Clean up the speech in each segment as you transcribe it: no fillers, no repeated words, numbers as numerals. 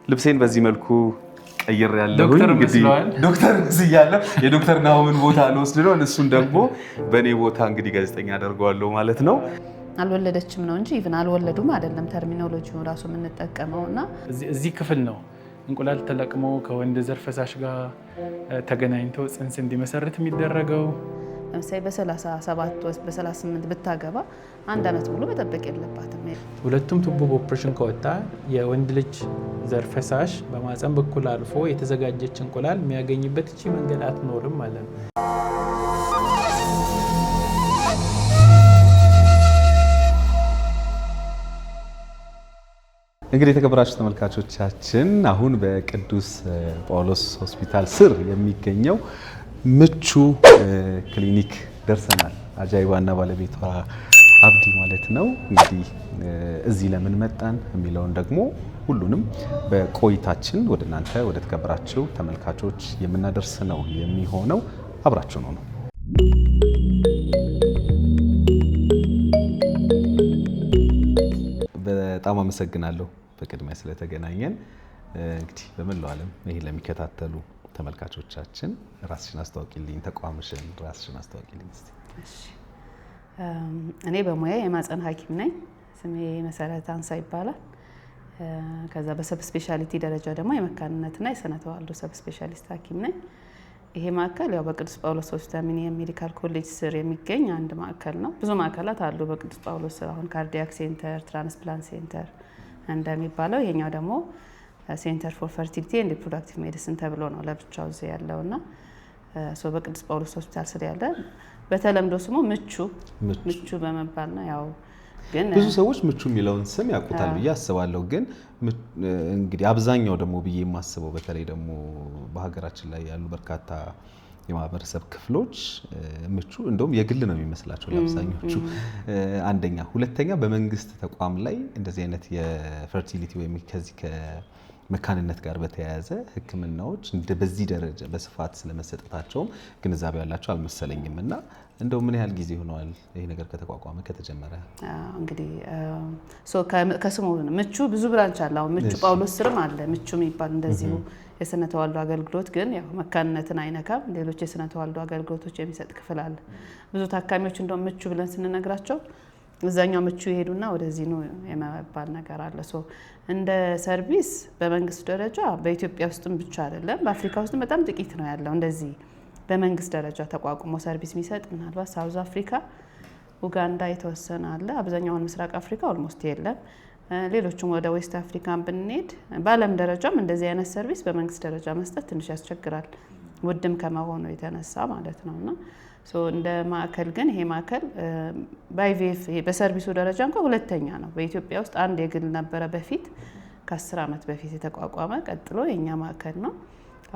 ልብሴን በዚህ መልኩ ቀይር ያለው እንግዲህ ዶክተር ዝያለሁ የዶክተር ናሆምን ቦታ አልወስድ ነው እሱን ደግሞ በኔ ቦታ እንግዲህ ጋዜጠኛ አደርገዋለሁ ማለት ነው። አልወለደችም ነው እንጂ ኢቭን አልወለዱም አይደለም ተርሚኖሎጂው ራሱ የምንጠቀመውና እዚህ ክፍል ነው እንቁላል ተለቅሞ ከወንድ ዘር ፈሳሽ ጋር ተገናኝቶ ጽንስ እንዲመሰርት የሚደረገው። ለምሳሌ በ37 ወይ በ38 ብታገባ አንድ አመት ሙሉ መጠበቅ የለባትም። ሁለቱም ቱቦ በኦፕሬሽን ከወጣ የወንድ ልጅ ዘር ፈሳሽ በማህፀን በኩል አልፎ የተዘጋጀች እንቁላል የሚያገኝበት እቺ መንገድ አትኖርም ማለት ነው። እንግዲህ የተከበራችሁ ተመልካቾቻችን አሁን በቅዱስ ጳውሎስ ሆስፒታል ስር የሚገኘው ምቹ ክሊኒክ ደርሰናል። አጃይባና ባለቤቷ አብዲ ማለት ነው። እንግዲህ እዚህ ለምን መጣን የሚለውን ደግሞ ሁሉንም በቆይታችን ወደ እናንተ ወደ ተከበራችሁ ተመልካቾች የምናደርስ ነው የሚሆነው። አብራችሁ ነው። በጣም አመሰግናለሁ በቅድሚያ ስለተገናኘን። እንግዲህ በመላው ዓለም ይሄን ለሚከታተሉ ተመልካቾቻችን ራስሽን አስተዋውቂልኝ፣ ተቋምሽን ራስሽን አስተዋውቂልኝ እስቲ። እሺ እኔ በሙያ የማህፀን ሐኪም ነኝ። ስሜ መሰረት አንሳ ይባላል። ከዛ በሰብ ስፔሻሊቲ ደረጃ ደግሞ የመካንነትና የስነ ተዋልዶ ሰብ ስፔሻሊስት ሐኪም ነኝ። ይሄ ማዕከል ያው በቅዱስ ጳውሎስ ሆስፒታል ሚኒየም ሜዲካል ኮሌጅ ስር የሚገኝ አንድ ማዕከል ነው። ብዙ ማዕከላት አሉ በቅዱስ ጳውሎስ ስር። አሁን ካርዲያክ ሴንተር፣ ትራንስፕላንት ሴንተር እንደሚባለው ይሄኛው ደግሞ ሴንተር ፎር ፈርቲሊቲ ኤንድ ሪፕሮዳክቲቭ ሜዲሲን ተብሎ ነው ለብቻው እዚህ ያለውና በቅዱስ ጳውሎስ ሆስፒታል ስር ያለ በተለምዶ ስሙ ምቹ በመባል ነው። ያው ግን ብዙ ሰዎች ምቹ የሚለውን ስም ያውቁታል ብዬ አስባለሁ። ግን እንግዲህ አብዛኛው ደግሞ ብዬ የማስበው በተለይ ደግሞ በሀገራችን ላይ ያሉ በርካታ የማህበረሰብ ክፍሎች ምቹ እንደውም የግል ነው የሚመስላቸው ለአብዛኞቹ። አንደኛ፣ ሁለተኛ በመንግስት ተቋም ላይ እንደዚህ አይነት የፈርቲሊቲ ወይም ከዚህ ከመካንነት ጋር በተያያዘ ሕክምናዎች በዚህ ደረጃ በስፋት ስለመሰጠታቸውም ግንዛቤ ያላቸው አልመሰለኝም። እና እንደው ምን ያህል ጊዜ ሆነዋል ይሄ ነገር ከተቋቋመ ከተጀመረ? እንግዲህ ከስሙ ምቹ ብዙ ብራንች አለ። አሁን ምቹ ጳውሎስ ስርም አለ ምቹ የሚባል እንደዚሁ የስነ ተዋልዶ አገልግሎት፣ ግን ያው መካንነትን አይነካም። ሌሎች የስነ ተዋልዶ አገልግሎቶች የሚሰጥ ክፍል አለ። ብዙ ታካሚዎች እንደው ምቹ ብለን ስንነግራቸው እዛኛው ምቹ ይሄዱና ወደዚህ ነው የመባል ነገር አለ። እንደ ሰርቪስ በመንግስት ደረጃ በኢትዮጵያ ውስጥም ብቻ አይደለም በአፍሪካ ውስጥም በጣም ጥቂት ነው ያለው እንደዚህ በመንግስት ደረጃ ተቋቁሞ ሰርቪስ የሚሰጥ። ምናልባት ሳውዝ አፍሪካ፣ ኡጋንዳ የተወሰነ አለ። አብዛኛውን ምስራቅ አፍሪካ ኦልሞስት የለም። ሌሎችም ወደ ዌስት አፍሪካን ብንሄድ በዓለም ደረጃም እንደዚህ አይነት ሰርቪስ በመንግስት ደረጃ መስጠት ትንሽ ያስቸግራል፣ ውድም ከመሆኑ የተነሳ ማለት ነውና እንደ ማዕከል ግን ይሄ ማዕከል በአይቪኤፍ በሰርቪሱ ደረጃ እንኳን ሁለተኛ ነው። በኢትዮጵያ ውስጥ አንድ የግል ነበረ በፊት ከ10 ዓመት በፊት የተቋቋመ፣ ቀጥሎ የኛ ማዕከል ነው።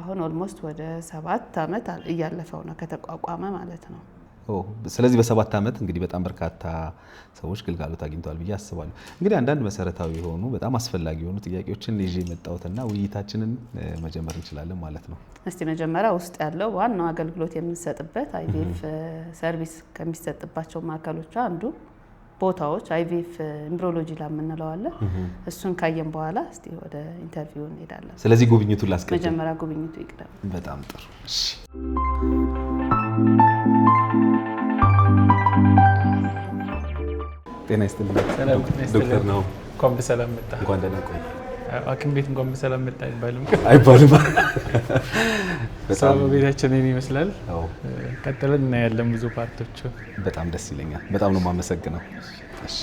አሁን ኦልሞስት ወደ 7 ዓመት እያለፈው ነው ከተቋቋመ ማለት ነው። ስለዚህ በ7 ዓመት እንግዲህ በጣም በርካታ ሰዎች ግልጋሎት አግኝተዋል ብዬ አስባለሁ። እንግዲህ አንዳንድ መሰረታዊ የሆኑ በጣም አስፈላጊ የሆኑ ጥያቄዎችን ይዤ የመጣሁትና ውይይታችንን መጀመር እንችላለን ማለት ነው። እስቲ መጀመሪያ ውስጥ ያለው ዋናው አገልግሎት የምንሰጥበት አይቪኤፍ ሰርቪስ ከሚሰጥባቸው ማዕከሎች አንዱ ቦታዎች አይቪኤፍ ኤምብሪዮሎጂ ላብ የምንለው አለ። እሱን ካየን በኋላ እስቲ ወደ ኢንተርቪው እንሄዳለን። ስለዚህ ጉብኝቱን ላስቀድም። መጀመሪያ ጉብኝቱ ይቅደም። በጣም ጥሩ። እሺ ጤና ይስጥልኝ ዶክተር ነው። እንኳን በሰላም መጣ። እንኳን ደህና ቆይ። ሐኪም ቤት እንኳን በሰላም መጣ አይባልም በጣም ቤታችን ይመስላል። ቀጥለን እናያለን ብዙ ፓርቶች። በጣም ደስ ይለኛል። በጣም ነው የማመሰግነው። እሺ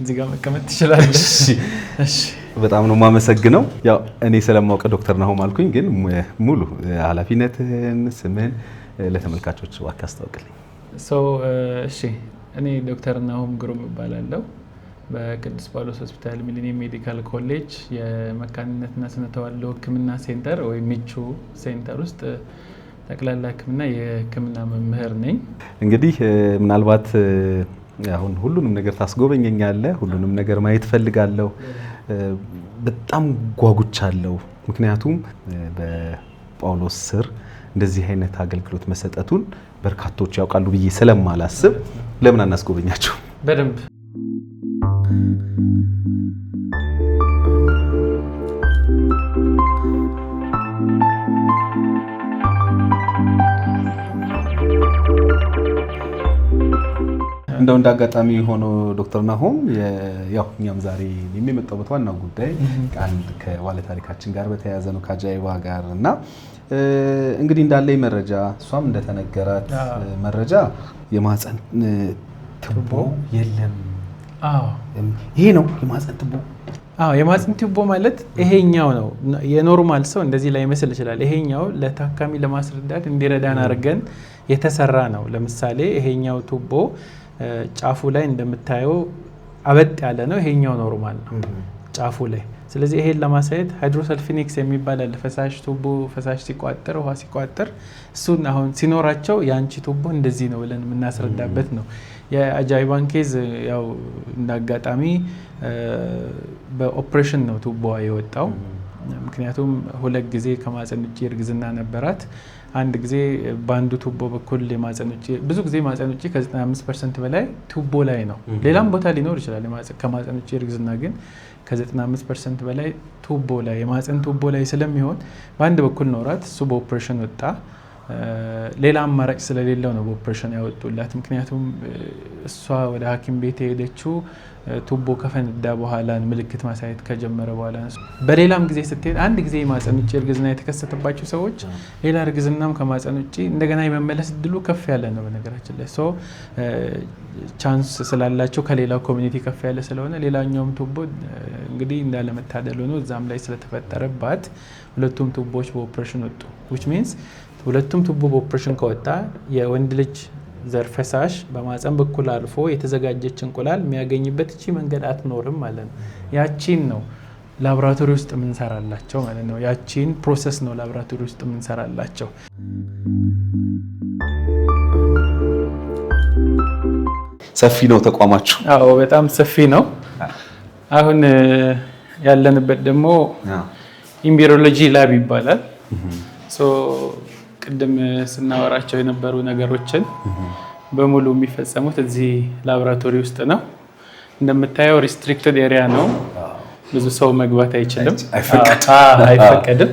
እዚህ ጋር መቀመጥ ትችላለህ። እሺ በጣም ነው የማመሰግነው። ያው እኔ ስለማውቅ ዶክተር ናሆም አልኩኝ፣ ግን ሙሉ ኃላፊነትህን ስምህን ለተመልካቾች እባክህ አስተዋውቅልኝ። እሺ እኔ ዶክተር ናሆም ግሩም እባላለሁ። በቅዱስ ጳውሎስ ሆስፒታል ሚሊኒየም ሜዲካል ኮሌጅ የመካንነትና ስነ ተዋልዶ ሕክምና ሴንተር ወይም ምቹ ሴንተር ውስጥ ጠቅላላ ሕክምና የሕክምና መምህር ነኝ። እንግዲህ ምናልባት አሁን ሁሉንም ነገር ታስጎበኘኛለህ፣ ሁሉንም ነገር ማየት ፈልጋለሁ። በጣም ጓጉቻለሁ። ምክንያቱም በጳውሎስ ስር እንደዚህ አይነት አገልግሎት መሰጠቱን በርካቶች ያውቃሉ ብዬ ስለማላስብ ለምን አናስጎበኛቸው? በደንብ እንደው እንዳጋጣሚ ሆኖ ዶክተር ናሆም ያው እኛም ዛሬ የሚመጣበት ዋናው ጉዳይ አንድ ከባለ ታሪካችን ጋር በተያያዘ ነው ከአጃይባ ጋር እና እንግዲህ እንዳለኝ መረጃ እሷም እንደተነገራት መረጃ የማህፀን ቱቦ የለም። ይሄ ነው የማህፀን ቱቦ። የማህፀን ቱቦ ማለት ይሄኛው ነው። የኖርማል ሰው እንደዚህ ላይ መስል ይችላል። ይሄኛው ለታካሚ ለማስረዳት እንዲረዳን አድርገን የተሰራ ነው። ለምሳሌ ይሄኛው ቱቦ ጫፉ ላይ እንደምታየው አበጥ ያለ ነው። ይሄኛው ኖርማል ነው ጫፉ ላይ። ስለዚህ ይሄን ለማሳየት ሃይድሮሰልፊኒክስ የሚባል አለ። ፈሳሽ ቱቦ ፈሳሽ ሲቋጠር ውሃ ሲቋጠር እሱን አሁን ሲኖራቸው የአንቺ ቱቦ እንደዚህ ነው ብለን የምናስረዳበት ነው። የአጃይባን ኬዝ ያው እንዳጋጣሚ በኦፕሬሽን ነው ቱቦዋ የወጣው። ምክንያቱም 2 ጊዜ ከማህፀን ውጭ እርግዝና ነበራት። አንድ ጊዜ ባንዱ ቱቦ በኩል የማህፀን ውጭ ብዙ ጊዜ ማህፀን ውጭ ከ95% በላይ ቱቦ ላይ ነው። ሌላም ቦታ ሊኖር ይችላል ከማህፀን ውጭ እርግዝና፣ ግን ከ95% በላይ ቱቦ ላይ የማህፀን ቱቦ ላይ ስለሚሆን በአንድ በኩል ኖራት። እሱ በኦፕሬሽን ወጣ። ሌላ አማራጭ ስለሌለው ነው በኦፕሬሽን ያወጡላት። ምክንያቱም እሷ ወደ ሐኪም ቤት የሄደችው ቱቦ ከፈነዳ በኋላ ምልክት ማሳየት ከጀመረ በኋላ። በሌላም ጊዜ ስትሄድ አንድ ጊዜ የማህፀን ውጭ እርግዝና የተከሰተባቸው ሰዎች ሌላ እርግዝናም ከማህፀን ውጭ እንደገና የመመለስ እድሉ ከፍ ያለ ነው። በነገራችን ላይ ቻንስ ስላላቸው ከሌላው ኮሚኒቲ ከፍ ያለ ስለሆነ ሌላኛውም ቱቦ እንግዲህ እንዳለመታደል ሆኖ እዛም ላይ ስለተፈጠረባት ሁለቱም ቱቦዎች በኦፕሬሽን ወጡ። which means ሁለቱም ቱቦ በኦፕሬሽን ከወጣ የወንድ ልጅ ዘር ፈሳሽ በማህፀን በኩል አልፎ የተዘጋጀች እንቁላል የሚያገኝበት እቺ መንገድ አትኖርም ማለት ነው። ያቺን ነው ላብራቶሪ ውስጥ የምንሰራላቸው ማለት ነው። ያቺን ፕሮሰስ ነው ላብራቶሪ ውስጥ የምንሰራላቸው። ሰፊ ነው ተቋማችሁ? አዎ በጣም ሰፊ ነው። አሁን ያለንበት ደግሞ ኢምብሪዮሎጂ ላብ ይባላል። ቅድም ስናወራቸው የነበሩ ነገሮችን በሙሉ የሚፈጸሙት እዚህ ላብራቶሪ ውስጥ ነው። እንደምታየው ሪስትሪክትድ ኤሪያ ነው። ብዙ ሰው መግባት አይችልም፣ አይፈቀድም።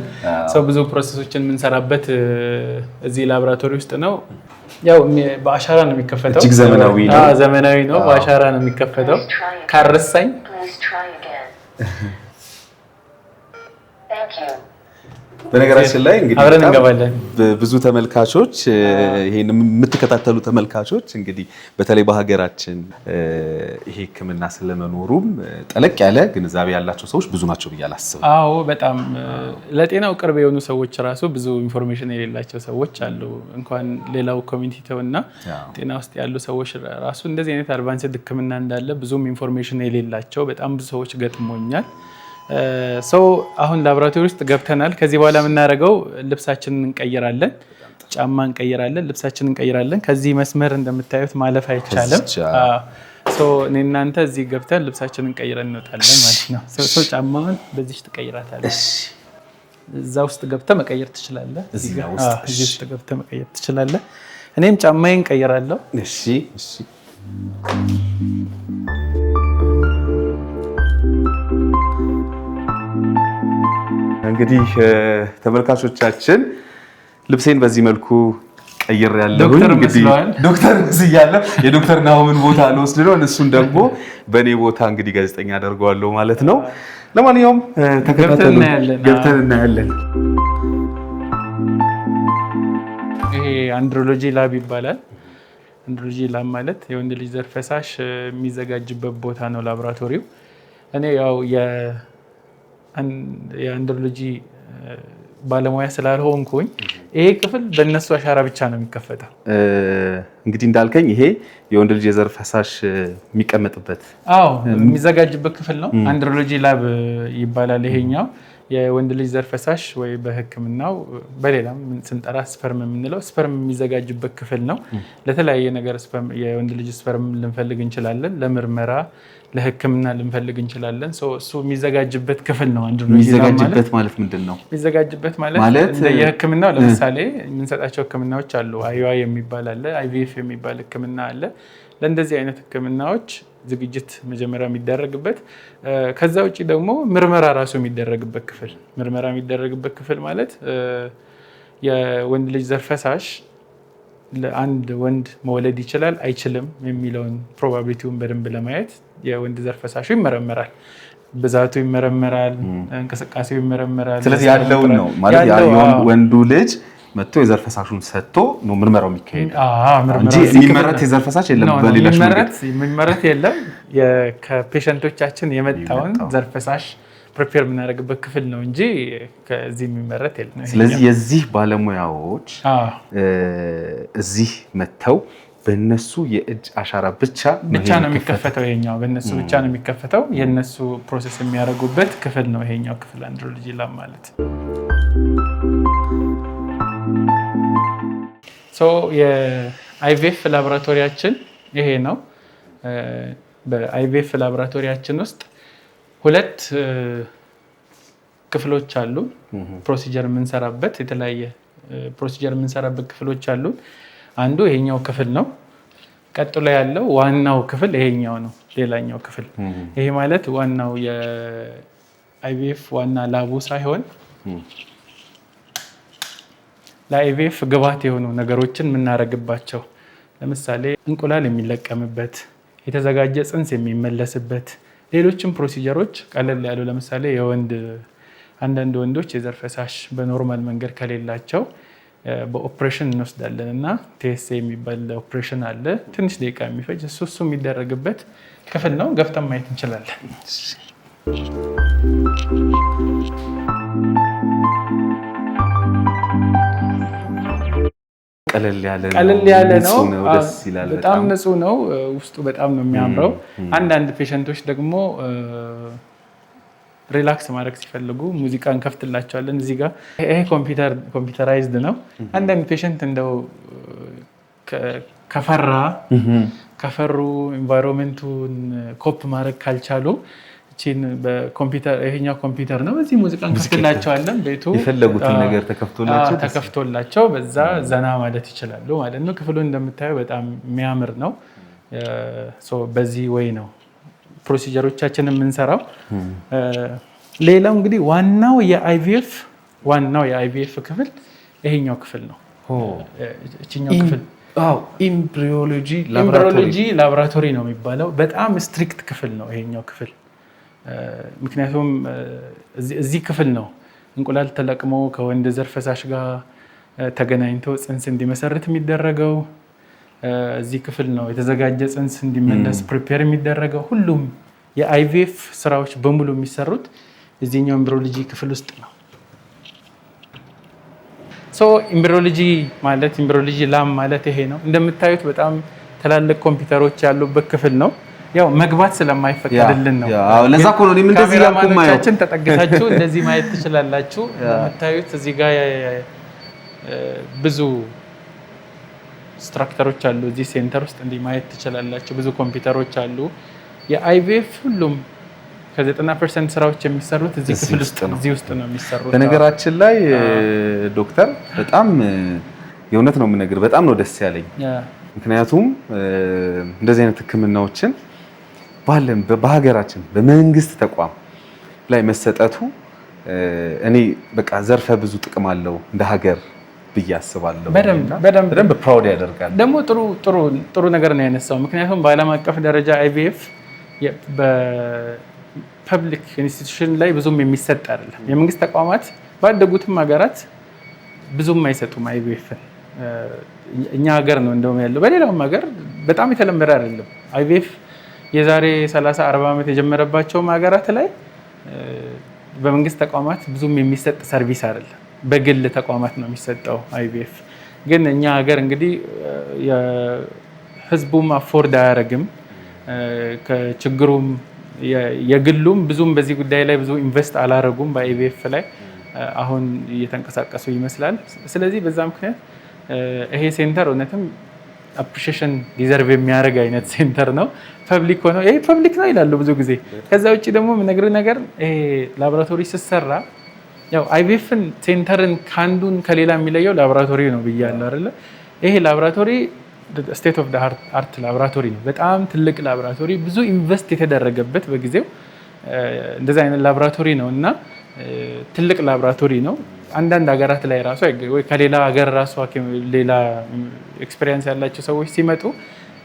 ብዙ ፕሮሰሶችን የምንሰራበት እዚህ ላብራቶሪ ውስጥ ነው። ያው በአሻራ ነው የሚከፈተው። እጅግ ዘመናዊ ነው። ዘመናዊ ነው። በአሻራ ነው የሚከፈተው። ካረሳኝ በነገራችን ላይ እንግዲህ አብረን እንገባለን። ብዙ ተመልካቾች ይሄን የምትከታተሉ ተመልካቾች እንግዲህ በተለይ በሀገራችን ይሄ ሕክምና ስለመኖሩም ጠለቅ ያለ ግንዛቤ ያላቸው ሰዎች ብዙ ናቸው ብዬ አላስብም። አዎ በጣም ለጤናው ቅርብ የሆኑ ሰዎች ራሱ ብዙ ኢንፎርሜሽን የሌላቸው ሰዎች አሉ። እንኳን ሌላው ኮሚኒቲ ተውና ጤና ውስጥ ያሉ ሰዎች ራሱ እንደዚህ አይነት አድቫንስድ ሕክምና እንዳለ ብዙም ኢንፎርሜሽን የሌላቸው በጣም ብዙ ሰዎች ገጥሞኛል። አሁን ላብራቶሪ ውስጥ ገብተናል። ከዚህ በኋላ የምናደርገው ልብሳችንን እንቀይራለን፣ ጫማ እንቀይራለን፣ ልብሳችንን እንቀይራለን። ከዚህ መስመር እንደምታዩት ማለፍ አይቻልም። እኔ እናንተ እዚህ ገብተን ልብሳችንን እንቀይረን እንወጣለን ማለት ነው። ጫማውን በዚህ ትቀይራታለህ። እዛ ውስጥ ገብተህ መቀየር ትችላለህ። እዚህ ውስጥ ገብተህ መቀየር ትችላለህ። እኔም ጫማዬን እንቀይራለሁ። እሺ እሺ። እንግዲህ ተመልካቾቻችን ልብሴን በዚህ መልኩ ቀይር ያለው እንግዲህ ዶክተር መስያለሁ። የዶክተር ናሆምን ቦታ ልወስድ ነው። እሱን ደግሞ በእኔ ቦታ እንግዲህ ጋዜጠኛ አደርገዋለሁ ማለት ነው። ለማንኛውም ተከታተሉ፣ ገብተን እናያለን። ይሄ አንድሮሎጂ ላብ ይባላል። አንድሮሎጂ ላብ ማለት የወንድ ልጅ ዘር ፈሳሽ የሚዘጋጅበት ቦታ ነው ላቦራቶሪው። እኔ ያው የአንድሮሎጂ ባለሙያ ስላልሆንኩኝ ይሄ ክፍል በእነሱ አሻራ ብቻ ነው የሚከፈተው። እንግዲህ እንዳልከኝ ይሄ የወንድ ልጅ የዘር ፈሳሽ የሚቀመጥበት የሚዘጋጅበት ክፍል ነው። አንድሮሎጂ ላብ ይባላል። ይሄኛው የወንድ ልጅ ዘር ፈሳሽ ወይ በሕክምናው በሌላም ስንጠራ ስፐርም የምንለው ስፐርም የሚዘጋጅበት ክፍል ነው። ለተለያየ ነገር የወንድ ልጅ ስፐርም ልንፈልግ እንችላለን። ለምርመራ ለሕክምና ልንፈልግ እንችላለን። እሱ የሚዘጋጅበት ክፍል ነው። የሚዘጋጅበት ማለት ምንድን ነው? የሚዘጋጅበት ማለት የሕክምናው ለምሳሌ የምንሰጣቸው ሕክምናዎች አሉ። IUI የሚባል አለ፣ IVF የሚባል ሕክምና አለ። ለእንደዚህ አይነት ሕክምናዎች ዝግጅት መጀመሪያ የሚደረግበት፣ ከዛ ውጭ ደግሞ ምርመራ ራሱ የሚደረግበት ክፍል ማለት የወንድ ልጅ ዘር ፈሳሽ ለአንድ ወንድ መውለድ ይችላል አይችልም የሚለውን ፕሮባቢሊቲውን በደንብ ለማየት የወንድ ዘር ፈሳሹ ይመረመራል። ብዛቱ ይመረመራል፣ እንቅስቃሴው ይመረመራል። ስለዚህ ያለውን ነው ማለት ወንዱ ልጅ መጥቶ የዘር ፈሳሹን ሰጥቶ ነው ምርመራው የሚካሄደው እንጂ የሚመረት የዘር ፈሳሽ የለም። በሌላሽ የሚመረት የለም። ከፔሸንቶቻችን የመጣውን ዘር ፈሳሽ ፕሪፔር የምናደርግበት ክፍል ነው እንጂ ከዚህ የሚመረት የለም። ስለዚህ የዚህ ባለሙያዎች እዚህ መጥተው በእነሱ የእጅ አሻራ ብቻ ነው የሚከፈተው። ይሄኛው በእነሱ ብቻ ነው የሚከፈተው። የእነሱ ፕሮሰስ የሚያደርጉበት ክፍል ነው ይሄኛው ክፍል አንድሮሎጂ ላብ ማለት። የአይቪኤፍ ላቦራቶሪያችን ይሄ ነው። በአይቪኤፍ ላቦራቶሪያችን ውስጥ 2 ክፍሎች አሉ። ፕሮሲጀር የምንሰራበት የተለያየ ፕሮሲጀር የምንሰራበት ክፍሎች አሉ። አንዱ ይሄኛው ክፍል ነው። ቀጥሎ ያለው ዋናው ክፍል ይሄኛው ነው። ሌላኛው ክፍል ይሄ ማለት ዋናው የአይቪኤፍ ዋና ላቡ ሳይሆን ለአይቪኤፍ ግብዓት የሆኑ ነገሮችን የምናደርግባቸው፣ ለምሳሌ እንቁላል የሚለቀምበት፣ የተዘጋጀ ጽንስ የሚመለስበት፣ ሌሎችም ፕሮሲጀሮች ቀለል ያሉ፣ ለምሳሌ አንዳንድ ወንዶች የዘር ፈሳሽ በኖርማል መንገድ ከሌላቸው በኦፕሬሽን እንወስዳለን እና TSA የሚባል ኦፕሬሽን አለ። ትንሽ ደቂቃ የሚፈጅ እሱ የሚደረግበት ክፍል ነው። ገብተን ማየት እንችላለን። ቀለል ያለ ነው። ደስ ይላል። በጣም ንጹህ ነው። ውስጡ በጣም ነው የሚያምረው። አንዳንድ ፔሸንቶች ደግሞ ሪላክስ ማድረግ ሲፈልጉ ሙዚቃ እንከፍትላቸዋለን። እዚህ ጋር ይሄ ኮምፒውተራይዝድ ነው። አንዳንድ ፔሸንት እንደው ከፈሩ ኢንቫይሮንመንቱን ኮፕ ማድረግ ካልቻሉ ይሄኛው ኮምፒውተር ነው። በዚህ ሙዚቃ እንከፍትላቸዋለን። ቤቱ የፈለጉትን ነገር ተከፍቶላቸው በዛ ዘና ማለት ይችላሉ ማለት ነው። ክፍሉ እንደምታየው በጣም የሚያምር ነው። በዚህ ወይ ነው ፕሮሲጀሮቻችን የምንሰራው። ሌላው እንግዲህ ዋናው የአይቪኤፍ ክፍል ይሄኛው ክፍል ነው። እቺኛው ክፍል ኤምብሪዮሎጂ ላቦራቶሪ ነው የሚባለው። በጣም ስትሪክት ክፍል ነው ይሄኛው ክፍል። ምክንያቱም እዚህ ክፍል ነው እንቁላል ተለቅሞ ከወንድ ዘር ፈሳሽ ጋር ተገናኝቶ ጽንስ እንዲመሰርት የሚደረገው። እዚህ ክፍል ነው የተዘጋጀ ጽንስ እንዲመለስ ፕሪፔር የሚደረገው። ሁሉም የአይቪኤፍ ስራዎች በሙሉ የሚሰሩት እዚህኛው ኤምብሪዮሎጂ ክፍል ውስጥ ነው። ኤምብሪዮሎጂ ላብ ማለት ይሄ ነው። እንደምታዩት በጣም ትላልቅ ኮምፒውተሮች ያሉበት ክፍል ነው። ያው መግባት ስለማይፈቀድልን ነው። ለዛ እኮ ነው እንደዚህ ያልኩት። ካሜራማኖቻችን ተጠግታችሁ እንደዚህ ማየት ትችላላችሁ። እንደምታዩት እዚህ ጋር ብዙ ስትራክቸሮች አሉ። እዚህ ሴንተር ውስጥ እንዲህ ማየት ትችላላችሁ። ብዙ ኮምፒውተሮች አሉ። የአይቪኤፍ ሁሉም ከ90% ስራዎች የሚሰሩት እዚህ ክፍል ውስጥ ነው፣ እዚህ ውስጥ ነው የሚሰሩት። በነገራችን ላይ ዶክተር በጣም የእውነት ነው የምነግር፣ በጣም ነው ደስ ያለኝ። ምክንያቱም እንደዚህ አይነት ህክምናዎችን በሀገራችን በመንግስት ተቋም ላይ መሰጠቱ እኔ በቃ ዘርፈ ብዙ ጥቅም አለው እንደ ሀገር ብዬ አስባለሁ። በደንብ ፕራውድ ያደርጋል። ደግሞ ጥሩ ነገር ነው ያነሳው። ምክንያቱም በዓለም አቀፍ ደረጃ አይቪኤፍ በፐብሊክ ኢንስቲትዩሽን ላይ ብዙም የሚሰጥ አይደለም። የመንግስት ተቋማት ባደጉትም ሀገራት ብዙም አይሰጡም አይቪኤፍን። እኛ ሀገር ነው እንደውም ያለው። በሌላውም ሀገር በጣም የተለመደ አይደለም። አይቪኤፍ የዛሬ 30-40 ዓመት የጀመረባቸውም ሀገራት ላይ በመንግስት ተቋማት ብዙም የሚሰጥ ሰርቪስ አይደለም። በግል ተቋማት ነው የሚሰጠው አይቪኤፍ። ግን እኛ ሀገር እንግዲህ ህዝቡም አፎርድ አያደርግም፣ ከችግሩም የግሉም ብዙም በዚህ ጉዳይ ላይ ብዙ ኢንቨስት አላረጉም በአይቪኤፍ ላይ አሁን እየተንቀሳቀሱ ይመስላል። ስለዚህ በዛ ምክንያት ይሄ ሴንተር እውነትም አፕሪሺዬሽን ዲዘርቭ የሚያደርግ አይነት ሴንተር ነው። ፐብሊክ ሆኖ ይሄ ፐብሊክ ነው ይላሉ ብዙ ጊዜ። ከዛ ውጭ ደግሞ የምነግርህ ነገር ይሄ ላቦራቶሪ ስትሰራ ያው አይቪኤፍን ሴንተርን ከአንዱን ከሌላ የሚለየው ላቦራቶሪ ነው ብያለሁ አይደለ? ይሄ ላቦራቶሪ ስቴት ኦፍ አርት ላቦራቶሪ ነው። በጣም ትልቅ ላቦራቶሪ፣ ብዙ ኢንቨስት የተደረገበት በጊዜው እንደዚህ አይነት ላቦራቶሪ ነው እና ትልቅ ላቦራቶሪ ነው። አንዳንድ ሀገራት ላይ ራሱ ወይ ከሌላ ሀገር ራሱ ሌላ ኤክስፔሪየንስ ያላቸው ሰዎች ሲመጡ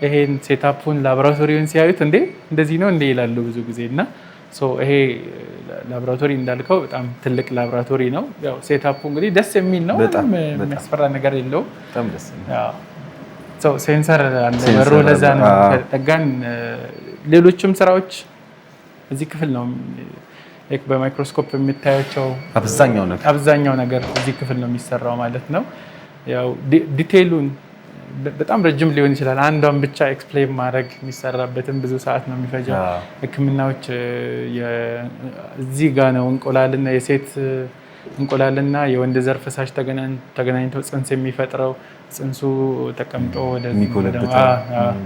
ይሄን ሴታፑን ላቦራቶሪውን ሲያዩት እንዴ እንደዚህ ነው እንዴ ይላሉ ብዙ ጊዜ እና ይሄ ላቦራቶሪ እንዳልከው በጣም ትልቅ ላቦራቶሪ ነው። ያው ሴታፑ እንግዲህ ደስ የሚል ነው። በጣም የሚያስፈራ ነገር የለውም። በጣም ደስ ነው። ሴንሰር አለ በሩ ለዛ ነው ጠጋን። ሌሎችም ስራዎች እዚህ ክፍል ነው በማይክሮስኮፕ የምታያቸው አብዛኛው ነገር እዚህ ክፍል ነው የሚሰራው ማለት ነው። ያው ዲቴይሉን በጣም ረጅም ሊሆን ይችላል። አንዷን ብቻ ኤክስፕሌን ማድረግ የሚሰራበትን ብዙ ሰዓት ነው የሚፈጀው። ሕክምናዎች እዚህ ጋር ነው እንቁላልና የሴት እንቁላልና የወንድ ዘር ፈሳሽ ተገናኝተው ጽንስ የሚፈጥረው ጽንሱ ተቀምጦ ወደዚህ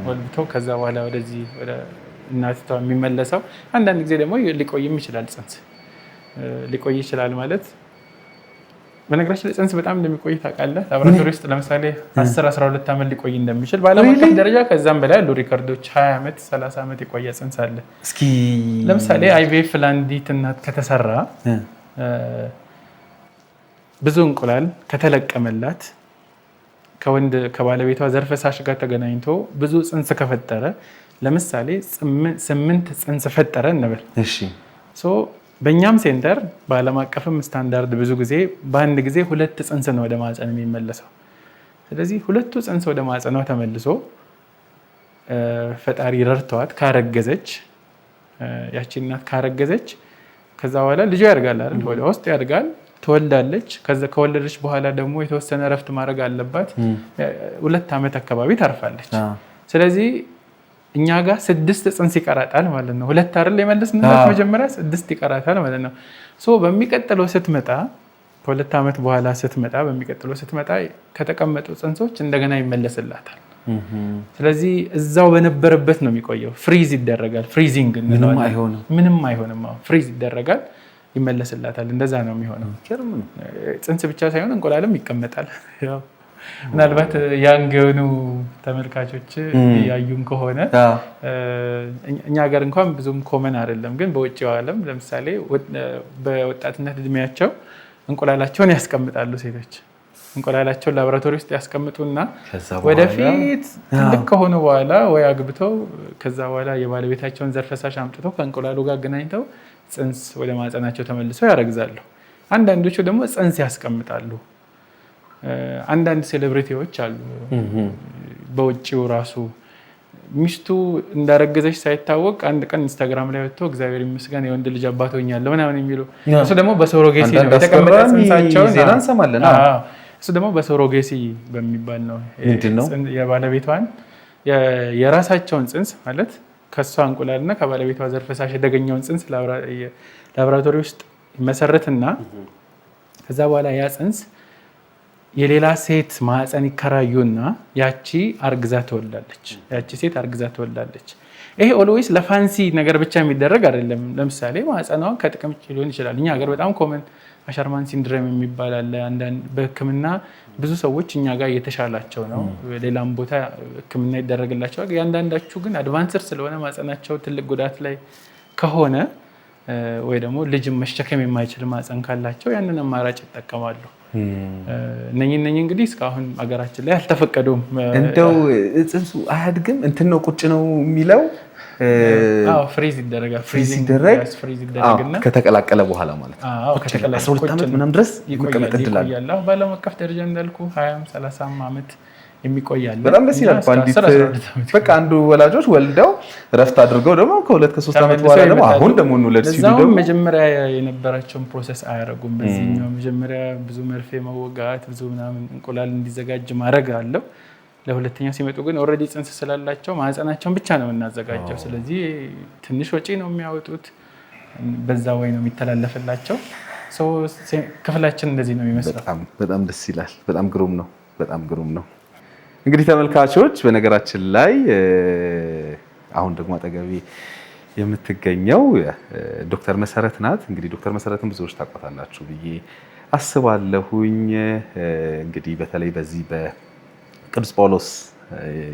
ወልብቶ ከዛ በኋላ ወደዚህ ወደ እናቲቷ የሚመለሰው። አንዳንድ ጊዜ ደግሞ ሊቆይም ይችላል። ጽንስ ሊቆይ ይችላል ማለት በነገራችን ላይ ጽንስ በጣም እንደሚቆይ ታውቃለህ። ላቦራቶሪ ውስጥ ለምሳሌ 10-12 ዓመት ሊቆይ እንደሚችል በዓለም አቀፍ ደረጃ ከዛም በላይ ያሉ ሪከርዶች 20 ዓመት 30 ዓመት የቆየ ጽንስ አለ። እስኪ ለምሳሌ አይቪኤፍ ለአንዲት እናት ከተሰራ ብዙ እንቁላል ከተለቀመላት ከወንድ ከባለቤቷ ዘር ፈሳሽ ጋር ተገናኝቶ ብዙ ጽንስ ከፈጠረ ለምሳሌ 8 ጽንስ ፈጠረ እንበል። እሺ በእኛም ሴንተር በዓለም አቀፍም ስታንዳርድ ብዙ ጊዜ በአንድ ጊዜ 2 ጽንስ ነው ወደ ማህፀን የሚመለሰው። ስለዚህ 2ቱ ጽንስ ወደ ማህፀኗ ተመልሶ ፈጣሪ ረድተዋት ካረገዘች ያቺ እናት ካረገዘች ከዛ በኋላ ልጁ ያድጋል አይደል? ወደ ውስጥ ያድጋል፣ ትወልዳለች። ከወለደች በኋላ ደግሞ የተወሰነ እረፍት ማድረግ አለባት። 2 ዓመት አካባቢ ታርፋለች። ስለዚህ እኛ ጋር 6 ጽንስ ይቀራታል ማለት ነው። 2 አይደል የመለስንላት መጀመሪያ 6 ይቀራታል ማለት ነው። በሚቀጥለው ስትመጣ ከ2 ዓመት በኋላ ስትመጣ ከተቀመጡ ጽንሶች እንደገና ይመለስላታል። ስለዚህ እዛው በነበረበት ነው የሚቆየው። ፍሪዝ ይደረጋል። ፍሪዚንግ ምንም አይሆንም። ፍሪዝ ይደረጋል፣ ይመለስላታል። እንደዛ ነው የሚሆነው። ጽንስ ብቻ ሳይሆን እንቁላልም ይቀመጣል። ምናልባት ያንግ የሆኑ ተመልካቾች ያዩን ከሆነ እኛ ሀገር እንኳን ብዙም ኮመን አይደለም፣ ግን በውጭው ዓለም ለምሳሌ በወጣትነት እድሜያቸው እንቁላላቸውን ያስቀምጣሉ ሴቶች። እንቁላላቸውን ላቦራቶሪ ውስጥ ያስቀምጡና ወደፊት ትልቅ ከሆኑ በኋላ ወይ አግብተው ከዛ በኋላ የባለቤታቸውን ዘር ፈሳሽ አምጥተው ከእንቁላሉ ጋር አገናኝተው ጽንስ ወደ ማህፀናቸው ተመልሰው ያረግዛሉ። አንዳንዶቹ ደግሞ ጽንስ ያስቀምጣሉ። አንዳንድ ሴሌብሪቲዎች አሉ በውጭው ራሱ ሚስቱ እንዳረገዘች ሳይታወቅ አንድ ቀን ኢንስታግራም ላይ ወጥቶ እግዚአብሔር ይመስገን የወንድ ልጅ አባት ሆኛለሁ ምናምን የሚሉ እሱ ደግሞ በሶሮጌሲ ነው የተቀመጠ ጽንሳቸውን ዜና እንሰማለን። እሱ ደግሞ በሶሮጌሲ በሚባል ነው የባለቤቷን የራሳቸውን ጽንስ ማለት ከሷ እንቁላልና ከባለቤቷ ዘር ፈሳሽ የተገኘውን ጽንስ ላቦራቶሪ ውስጥ ይመሰረትና ከዛ በኋላ ያ ጽንስ የሌላ ሴት ማህፀን ይከራዩና ያቺ አርግዛ ትወልዳለች። ይሄ ኦልዌይስ ለፋንሲ ነገር ብቻ የሚደረግ አይደለም። ለምሳሌ ማህፀኗ ከጥቅም ውጭ ሊሆን ይችላል። እኛ ሀገር በጣም ኮመን አሻርማን ሲንድሮም የሚባል አለ። በሕክምና ብዙ ሰዎች እኛ ጋር እየተሻላቸው ነው። ሌላም ቦታ ሕክምና ይደረግላቸዋል። ያንዳንዳችሁ ግን አድቫንስር ስለሆነ ማህፀናቸው ትልቅ ጉዳት ላይ ከሆነ ወይ ደግሞ ልጅም መሸከም የማይችል ማህፀን ካላቸው ያንን አማራጭ ይጠቀማሉ። እነኚህ እንግዲህ እስካሁን ሀገራችን ላይ አልተፈቀዱም። እንደው ጽንሱ አያድግም እንትን ነው ቁጭ ነው የሚለው ፍሪዝ ይደረጋል። ፍሪዝ ይደረግና ከተቀላቀለ በኋላ ማለት ነው 12 ዓመት ምናምን ድረስ መቀመጥ ይችላል። በዓለም አቀፍ ደረጃ እንዳልኩ 20-30 ዓመት የሚቆያል። በጣም ደስ ይላል። በቃ አንዱ ወላጆች ወልደው ረፍት አድርገው ደግሞ ከ2-3 ዓመት በኋላ ደግሞ አሁን ደግሞ እንውለድ ሲሉ ደግሞ መጀመሪያ የነበራቸውን ፕሮሰስ አያደርጉም። በዚህኛው መጀመሪያ ብዙ መርፌ መወጋት ብዙ ምናምን እንቁላል እንዲዘጋጅ ማድረግ አለው። ለሁለተኛው ሲመጡ ግን ኦልሬዲ ጽንስ ስላላቸው ማህፀናቸውን ብቻ ነው የምናዘጋጀው። ስለዚህ ትንሽ ወጪ ነው የሚያወጡት፣ በዛ ወይ ነው የሚተላለፍላቸው። ክፍላችን እንደዚህ ነው የሚመስለው። በጣም ደስ ይላል። በጣም ግሩም ነው። በጣም ግሩም ነው። እንግዲህ ተመልካቾች በነገራችን ላይ አሁን ደግሞ አጠገቤ የምትገኘው ዶክተር መሰረት ናት። እንግዲህ ዶክተር መሰረትን ብዙዎች ታውቋታላችሁ ብዬ አስባለሁኝ። እንግዲህ በተለይ በዚህ በቅዱስ ጳውሎስ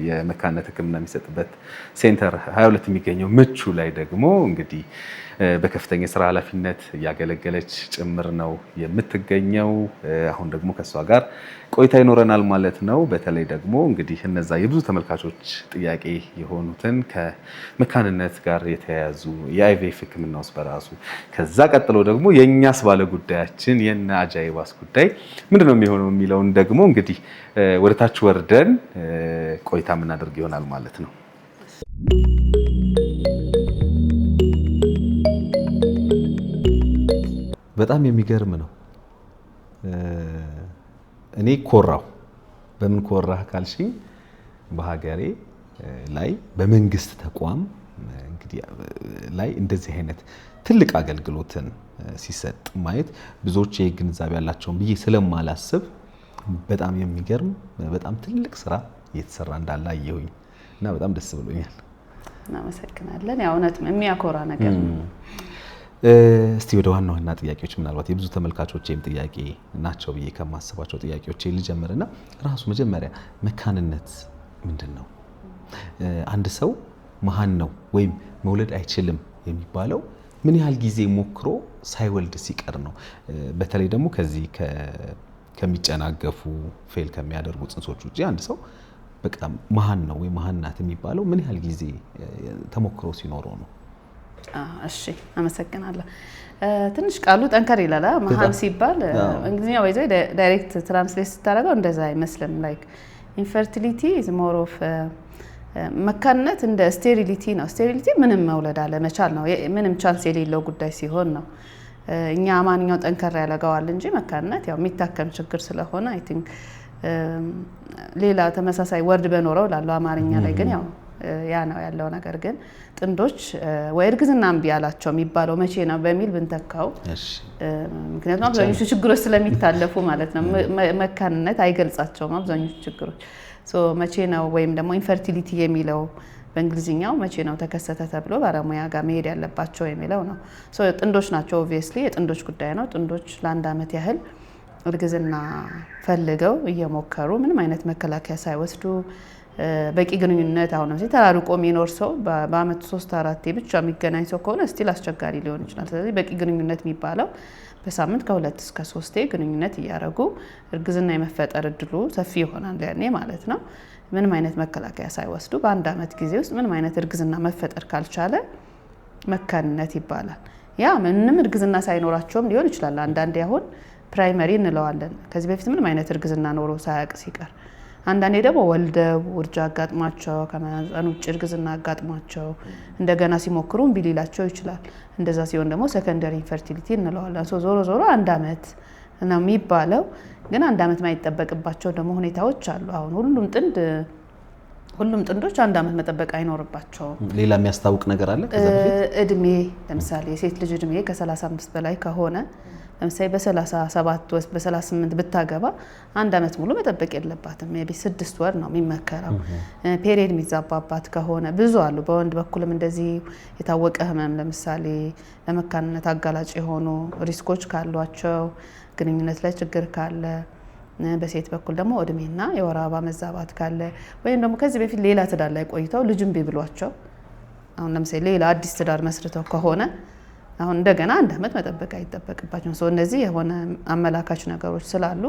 የመካንነት ሕክምና የሚሰጥበት ሴንተር 22 የሚገኘው ምቹ ላይ ደግሞ እንግዲህ በከፍተኛ የስራ ኃላፊነት እያገለገለች ጭምር ነው የምትገኘው። አሁን ደግሞ ከእሷ ጋር ቆይታ ይኖረናል ማለት ነው። በተለይ ደግሞ እንግዲህ እነዛ የብዙ ተመልካቾች ጥያቄ የሆኑትን ከመካንነት ጋር የተያያዙ የአይቪኤፍ ሕክምና ውስጥ በራሱ ከዛ ቀጥሎ ደግሞ የእኛስ ባለ ጉዳያችን የእነ አጃይባስ ጉዳይ ምንድነው የሚሆነው የሚለውን ደግሞ እንግዲህ ወደታች ወርደን ቆይታ የምናደርግ ይሆናል ማለት ነው። በጣም የሚገርም ነው። እኔ ኮራው። በምን ኮራህ ካልሽኝ በሀገሬ ላይ በመንግስት ተቋም እንግዲህ ላይ እንደዚህ አይነት ትልቅ አገልግሎትን ሲሰጥ ማየት ብዙዎች የግንዛቤ ያላቸውን ብዬ ስለማላስብ በጣም የሚገርም በጣም ትልቅ ስራ እየተሰራ እንዳለ አየሁኝ እና በጣም ደስ ብሎኛል። እናመሰግናለን። ያው እውነት የሚያኮራ ነገር ነው። እስቲ ወደ ዋና ዋና ጥያቄዎች ምናልባት የብዙ ተመልካቾችም ጥያቄ ናቸው ብዬ ከማስባቸው ጥያቄዎች ልጀምርና ራሱ መጀመሪያ መካንነት ምንድን ነው? አንድ ሰው መሃን ነው ወይም መውለድ አይችልም የሚባለው ምን ያህል ጊዜ ሞክሮ ሳይወልድ ሲቀር ነው? በተለይ ደግሞ ከዚህ ከሚጨናገፉ ፌል ከሚያደርጉ ጽንሶች ውጪ አንድ ሰው በቃ መሃን ነው ወይ መሃን ናት የሚባለው ምን ያህል ጊዜ ተሞክሮ ሲኖረው ነው? እሺ አመሰግናለሁ። ትንሽ ቃሉ ጠንከር ይላል። መሃን ሲባል እንግሊዝኛ ወይዘ ዳይሬክት ትራንስሌት ስታደርገው እንደዛ አይመስልም። ላይክ ኢንፈርቲሊቲ ኢዝ ሞር ኦፍ መካንነት እንደ ስቴሪሊቲ ነው። ስቴሪሊቲ ምንም መውለድ አለመቻል ነው፣ ምንም ቻንስ የሌለው ጉዳይ ሲሆን ነው። እኛ አማንኛው ጠንከር ያለገዋል እንጂ መካንነት ያው የሚታከም ችግር ስለሆነ አይ ቲንክ ሌላ ተመሳሳይ ወርድ በኖረው ላለው አማርኛ ላይ ግን ያው ያ ነው ያለው ነገር። ግን ጥንዶች ወይ እርግዝና እምቢ አላቸው የሚባለው መቼ ነው በሚል ብንተካው፣ ምክንያቱም አብዛኞቹ ችግሮች ስለሚታለፉ ማለት ነው። መካንነት አይገልጻቸውም አብዛኞቹ ችግሮች። መቼ ነው ወይም ደግሞ ኢንፈርቲሊቲ የሚለው በእንግሊዝኛው መቼ ነው ተከሰተ ተብሎ ባለሙያ ጋር መሄድ ያለባቸው የሚለው ነው። ጥንዶች ናቸው ኦብቪየስሊ የጥንዶች ጉዳይ ነው። ጥንዶች ለአንድ ዓመት ያህል እርግዝና ፈልገው እየሞከሩ ምንም አይነት መከላከያ ሳይወስዱ በቂ ግንኙነት አሁን ነው ተራርቆ የሚኖር ሰው በአመት 3-4 ብቻ የሚገናኝ ሰው ከሆነ ስቲል አስቸጋሪ ሊሆን ይችላል። ስለዚህ በቂ ግንኙነት የሚባለው በሳምንት ከ2 እስከ 3 ግንኙነት እያደረጉ እርግዝና የመፈጠር እድሉ ሰፊ ይሆናል ያኔ ማለት ነው። ምንም አይነት መከላከያ ሳይወስዱ በአንድ ዓመት ጊዜ ውስጥ ምንም አይነት እርግዝና መፈጠር ካልቻለ መካንነት ይባላል። ያ ምንም እርግዝና ሳይኖራቸውም ሊሆን ይችላል። አንዳንዴ አሁን ፕራይመሪ እንለዋለን ከዚህ በፊት ምንም አይነት እርግዝና ኖሮ ሳያቅ ሲቀር፣ አንዳንዴ ደግሞ ወልደው ውርጃ አጋጥሟቸው ከማህፀን ውጭ እርግዝና አጋጥሟቸው እንደገና ሲሞክሩ እምቢ ሊላቸው ይችላል። እንደዛ ሲሆን ደግሞ ሰከንደሪ ኢንፈርቲሊቲ እንለዋለን። ዞሮ ዞሮ አንድ ዓመት ነው የሚባለው። ግን አንድ ዓመት ማይጠበቅባቸው ደግሞ ሁኔታዎች አሉ። አሁን ሁሉም ጥንዶች አንድ ዓመት መጠበቅ አይኖርባቸውም። ሌላ የሚያስታውቅ ነገር አለ ከዛ በፊት እድሜ፣ ለምሳሌ የሴት ልጅ እድሜ ከ35 በላይ ከሆነ ለምሳሌ በ37 ወይ በ38 ብታገባ አንድ ዓመት ሙሉ መጠበቅ የለባትም። ሜቢ 6 ወር ነው የሚመከረው። ፔሪየድ የሚዛባባት ከሆነ ብዙ አሉ። በወንድ በኩልም እንደዚህ የታወቀ ህመም ለምሳሌ ለመካንነት አጋላጭ የሆኑ ሪስኮች ካሏቸው፣ ግንኙነት ላይ ችግር ካለ፣ በሴት በኩል ደግሞ እድሜና የወር አበባ መዛባት ካለ፣ ወይም ደግሞ ከዚህ በፊት ሌላ ትዳር ላይ ቆይተው ልጅም ቢብሏቸው አሁን ለምሳሌ ሌላ አዲስ ትዳር መስርተው ከሆነ አሁን እንደገና አንድ ዓመት መጠበቅ አይጠበቅባቸውም። እነዚህ የሆነ አመላካች ነገሮች ስላሉ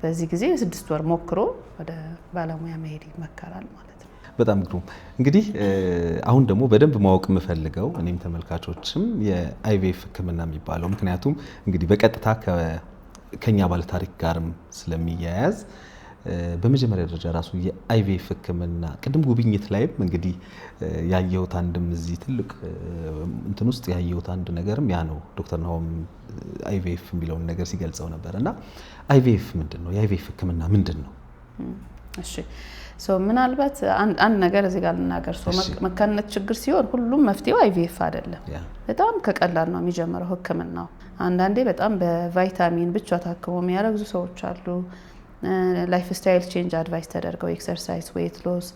በዚህ ጊዜ 6 ወር ሞክሮ ወደ ባለሙያ መሄድ ይመከራል ማለት ነው። በጣም ግሩም። እንግዲህ አሁን ደግሞ በደንብ ማወቅ የምፈልገው እኔም ተመልካቾችም የአይቪኤፍ ሕክምና የሚባለው ምክንያቱም እንግዲህ በቀጥታ ከኛ ባለ ታሪክ ጋርም ስለሚያያዝ በመጀመሪያ ደረጃ ራሱ የአይቪኤፍ ሕክምና ቅድም ጉብኝት ላይም እንግዲህ ያየሁት አንድም እዚህ ትልቅ እንትን ውስጥ ያየሁት አንድ ነገርም ያ ነው። ዶክተር ናሆም አይቪኤፍ የሚለውን ነገር ሲገልጸው ነበር እና አይቪኤፍ ምንድን ነው? የአይቪኤፍ ሕክምና ምንድን ነው? እሺ ምናልባት አንድ ነገር እዚህ ጋር ልናገር። መካንነት ችግር ሲሆን ሁሉም መፍትሄው አይቪኤፍ አይደለም። በጣም ከቀላል ነው የሚጀምረው ህክምናው። አንዳንዴ በጣም በቫይታሚን ብቻ ታክሞ የሚያረግዙ ሰዎች አሉ። ላይፍ ስታይል ቼንጅ አድቫይስ ተደርገው ኤክሰርሳይዝ፣ ዌት ሎስ፣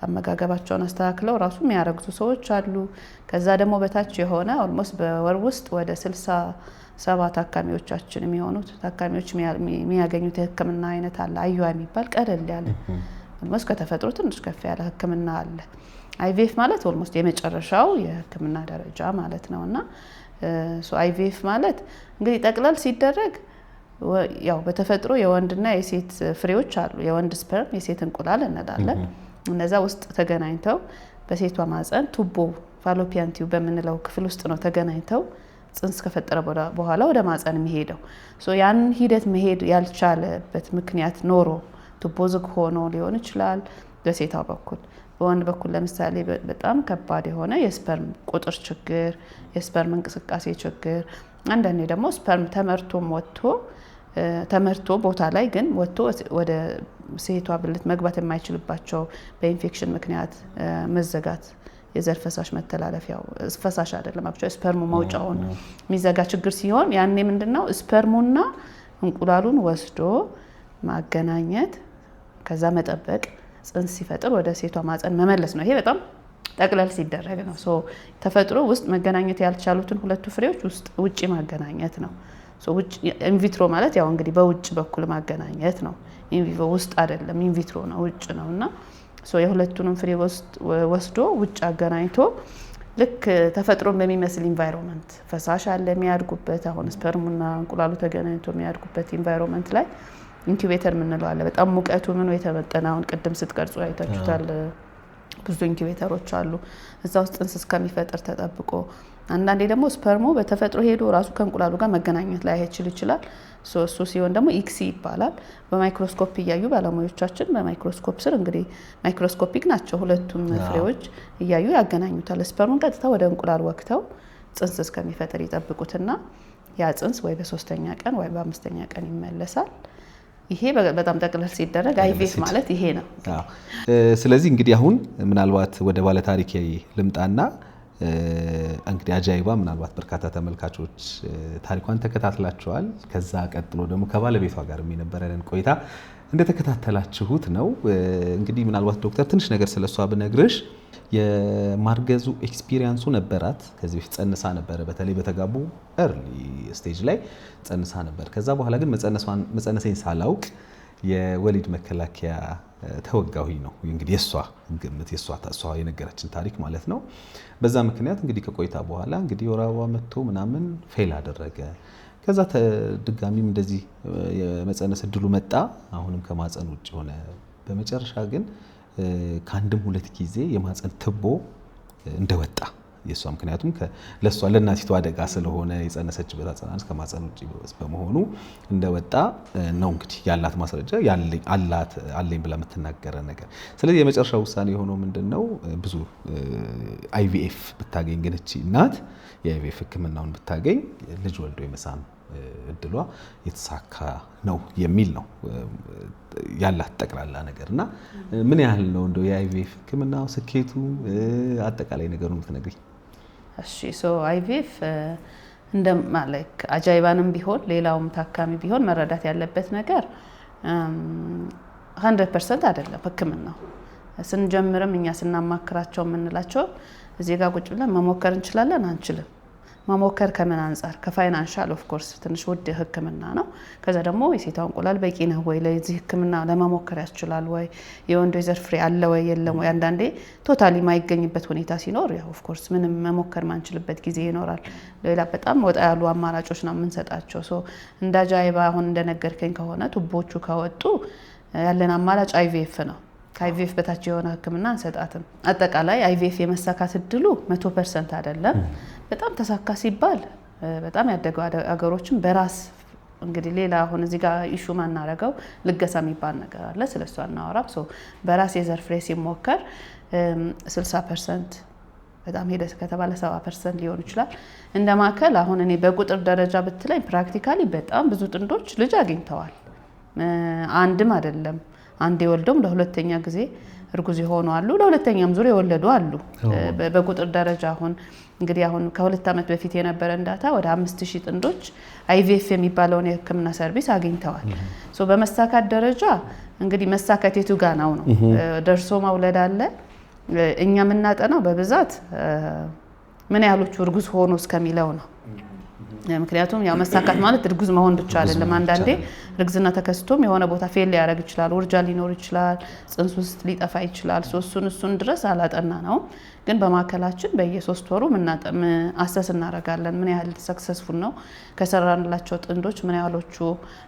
አመጋገባቸውን አስተካክለው ራሱ የሚያረግዙ ሰዎች አሉ። ከዛ ደግሞ በታች የሆነ ኦልሞስት በወር ውስጥ ወደ 67 ታካሚዎቻችን የሚሆኑት ታካሚዎች የሚያገኙት የህክምና አይነት አለ። አዩዋ የሚባል ቀለል ያለ ኦልሞስት ከተፈጥሮ ትንሽ ከፍ ያለ ህክምና አለ። አይቪኤፍ ማለት ኦልሞስት የመጨረሻው የህክምና ደረጃ ማለት ነውና አይቪኤፍ ማለት እንግዲህ ጠቅላላ ሲደረግ ያው በተፈጥሮ የወንድና የሴት ፍሬዎች አሉ። የወንድ ስፐርም የሴት እንቁላል እንላለን። እነዛ ውስጥ ተገናኝተው በሴቷ ማህፀን ቱቦ ፋሎፒያን ቲዩብ በምንለው ክፍል ውስጥ ነው ተገናኝተው ጽንስ ከፈጠረ በኋላ ወደ ማህፀን የሚሄደው። ያን ሂደት መሄድ ያልቻለበት ምክንያት ኖሮ ቱቦ ዝግ ሆኖ ሊሆን ይችላል በሴቷ በኩል። በወንድ በኩል ለምሳሌ በጣም ከባድ የሆነ የስፐርም ቁጥር ችግር፣ የስፐርም እንቅስቃሴ ችግር፣ አንዳንዴ ደግሞ ስፐርም ተመርቶ ቦታ ላይ ግን ወጥቶ ወደ ሴቷ ብልት መግባት የማይችልባቸው በኢንፌክሽን ምክንያት መዘጋት፣ የዘር ፈሳሽ መተላለፊያው ፈሳሽ አይደለም አክቹዋሊ ስፐርሙ መውጫውን የሚዘጋ ችግር ሲሆን ያኔ ምንድነው ስፐርሙና እንቁላሉን ወስዶ ማገናኘት፣ ከዛ መጠበቅ፣ ጽንስ ሲፈጥር ወደ ሴቷ ማህፀን መመለስ ነው። ይሄ በጣም ጠቅለል ሲደረግ ነው። ተፈጥሮ ውስጥ መገናኘት ያልቻሉትን ሁለቱ ፍሬዎች ውጪ ማገናኘት ነው። ኢንቪትሮ ማለት ያው እንግዲህ በውጭ በኩል ማገናኘት ነው። ኢንቪቮ ውስጥ አይደለም፣ ኢንቪትሮ ነው ውጭ ነውና የሁለቱንም ፍሬ ወስዶ ውጭ አገናኝቶ ልክ ተፈጥሮን በሚመስል ኢንቫይሮንመንት ፈሳሽ አለ የሚያድጉበት፣ አሁን ስፐርሙና እንቁላሉ ተገናኝቶ የሚያድጉበት ኢንቫይሮንመንት ላይ ኢንኩቤተር የምንለው አለ። በጣም ሙቀቱ ምኑ የተመጠነ አሁን ቅድም ስትቀርጹ አይታችሁታል። ብዙ ኢንኩቤተሮች አሉ እዛ ውስጥ ጽንስ እስከሚፈጥር ተጠብቆ። አንዳንዴ ደግሞ ስፐርሙ በተፈጥሮ ሄዶ ራሱ ከእንቁላሉ ጋር መገናኘት ላይ ይችላል። እሱ ሲሆን ደግሞ ኢክሲ ይባላል። በማይክሮስኮፕ እያዩ ባለሙያዎቻችን በማይክሮስኮፕ ስር እንግዲህ ማይክሮስኮፒክ ናቸው ሁለቱም ፍሬዎች እያዩ ያገናኙታል። ስፐርሙን ቀጥታ ወደ እንቁላል ወክተው ጽንስ እስከሚፈጥር ይጠብቁትና ያ ጽንስ ወይ በ3ኛ ቀን ወይ በ5ኛ ቀን ይመለሳል። ይሄ በጣም ጠቅለል ሲደረግ አይቪኤፍ ማለት ይሄ ነው። ስለዚህ እንግዲህ አሁን ምናልባት ወደ ባለ ታሪክ ልምጣና እንግዲህ አጃይባ ምናልባት በርካታ ተመልካቾች ታሪኳን ተከታትላቸዋል። ከዛ ቀጥሎ ደግሞ ከባለቤቷ ጋር የነበረን ቆይታ እንደተከታተላችሁት ነው። እንግዲህ ምናልባት ዶክተር ትንሽ ነገር ስለሷ ብነግርሽ የማርገዙ ኤክስፒሪየንሱ ነበራት። ከዚህ በፊት ጸንሳ ነበር፣ በተለይ በተጋቡ ኤርሊ ስቴጅ ላይ ጸንሳ ነበር። ከዛ በኋላ ግን መጸነሴን ሳላውቅ የወሊድ መከላከያ ተወጋሁኝ ነው እንግዲህ የሷ ግምት፣ የሷ የነገረችን ታሪክ ማለት ነው። በዛ ምክንያት እንግዲህ ከቆይታ በኋላ እንግዲህ ወር አበባ መጥቶ ምናምን ፌል አደረገ። ከዛ ድጋሚም እንደዚህ የመጸነስ እድሉ መጣ፣ አሁንም ከማጸን ውጭ ሆነ። በመጨረሻ ግን ከአንድም 2 ጊዜ የማጸን ትቦ እንደወጣ የሷ ምክንያቱም ለሷ ለእናቲቱ አደጋ ስለሆነ የጸነሰችበት አጸናንስ ከማጸን ውጭ በመሆኑ እንደወጣ ነው እንግዲህ ያላት ማስረጃ አለኝ ብላ የምትናገረ ነገር። ስለዚህ የመጨረሻው ውሳኔ የሆነው ምንድነው? ብዙ አይቪኤፍ ብታገኝ ግን እቺ እናት የአይቪኤፍ ሕክምናውን ብታገኝ ልጅ ወልዶ የመሳም እድሏ የተሳካ ነው የሚል ነው ያላት ጠቅላላ ነገርና ምን ያህል ነው እንደው የአይቪኤፍ ሕክምናው ስኬቱ አጠቃላይ ነገሩን የምትነግሪኝ? እሺ አይቪኤፍ እንደማለክ አጃይባንም ቢሆን ሌላውም ታካሚ ቢሆን መረዳት ያለበት ነገር 100% አይደለም ሕክምናው። ስንጀምርም እኛ ስናማክራቸው የምንላቸው እዚህ ጋር ቁጭ ብለን መሞከር እንችላለን አንችልም። መሞከር ከምን አንፃር? ከፋይናንሻል ኦፍ ኮርስ ትንሽ ውድ ሕክምና ነው። ከዛ ደግሞ የሴቷ እንቁላል በቂ ነው ወይ ለዚህ ሕክምና ለመሞከር ያስችላል ወይ? የወንዱ የዘር ፍሬ አለ ወይ የለም ወይ? አንዳንዴ ቶታሊ ማይገኝበት ሁኔታ ሲኖር ያው ኦፍ ኮርስ ምንም መሞከር ማንችልበት ጊዜ ይኖራል። ሌላ በጣም ወጣ ያሉ አማራጮች ነው የምንሰጣቸው። እንደ አጃይባ አሁን እንደነገርከኝ ከሆነ ቱቦቹ ከወጡ ያለን አማራጭ አይቪኤፍ ነው። ከአይቪኤፍ በታች የሆነ ሕክምና አንሰጣትም። አጠቃላይ አይቪኤፍ የመሳካት እድሉ 100% አይደለም። በጣም ተሳካ ሲባል በጣም ያደገው አገሮችን በራስ እንግዲህ ሌላ አሁን እዚህ ጋር ኢሹ ማናረገው ልገሳ የሚባል ነገር አለ። ስለሱ አናወራም። በራስ የዘር ፍሬ ሲሞከር 60% በጣም ሄደ ከተባለ 70% ሊሆን ይችላል። እንደ ማከል አሁን እኔ በቁጥር ደረጃ ብትለኝ ፕራክቲካሊ በጣም ብዙ ጥንዶች ልጅ አግኝተዋል። አንድም አይደለም አንዴ ወልደውም ለሁለተኛ ጊዜ እርጉዝ የሆኑ አሉ፣ ለሁለተኛም ዙር የወለዱ አሉ። በቁጥር ደረጃ እንግዲህ አሁን ከ2 ዓመት በፊት የነበረን ዳታ ወደ 5000 ጥንዶች IVF የሚባለውን የህክምና ሰርቪስ አግኝተዋል። ሶ በመሳካት ደረጃ እንግዲህ መሳካት የቱ ጋር ነው ደርሶ መውለድ አለ። እኛ የምናጠናው በብዛት ምን ያህሎቹ እርጉዝ ሆኖ እስከሚለው ነው። ምክንያቱም ያው መሳካት ማለት እርጉዝ መሆን ብቻ አይደለም። አንዳንዴ እርግዝና ተከስቶም የሆነ ቦታ ፌል ሊያደርግ ይችላል፣ ውርጃ ሊኖር ይችላል፣ ጽንስ ውስጥ ሊጠፋ ይችላል። እሱን ድረስ አላጠና ነው። ግን በማዕከላችን በየ3 ወሩ አሰስ እናደርጋለን። ምን ያህል ሰክሰስፉል ነው ከሰራንላቸው ጥንዶች ምን ያህሎቹ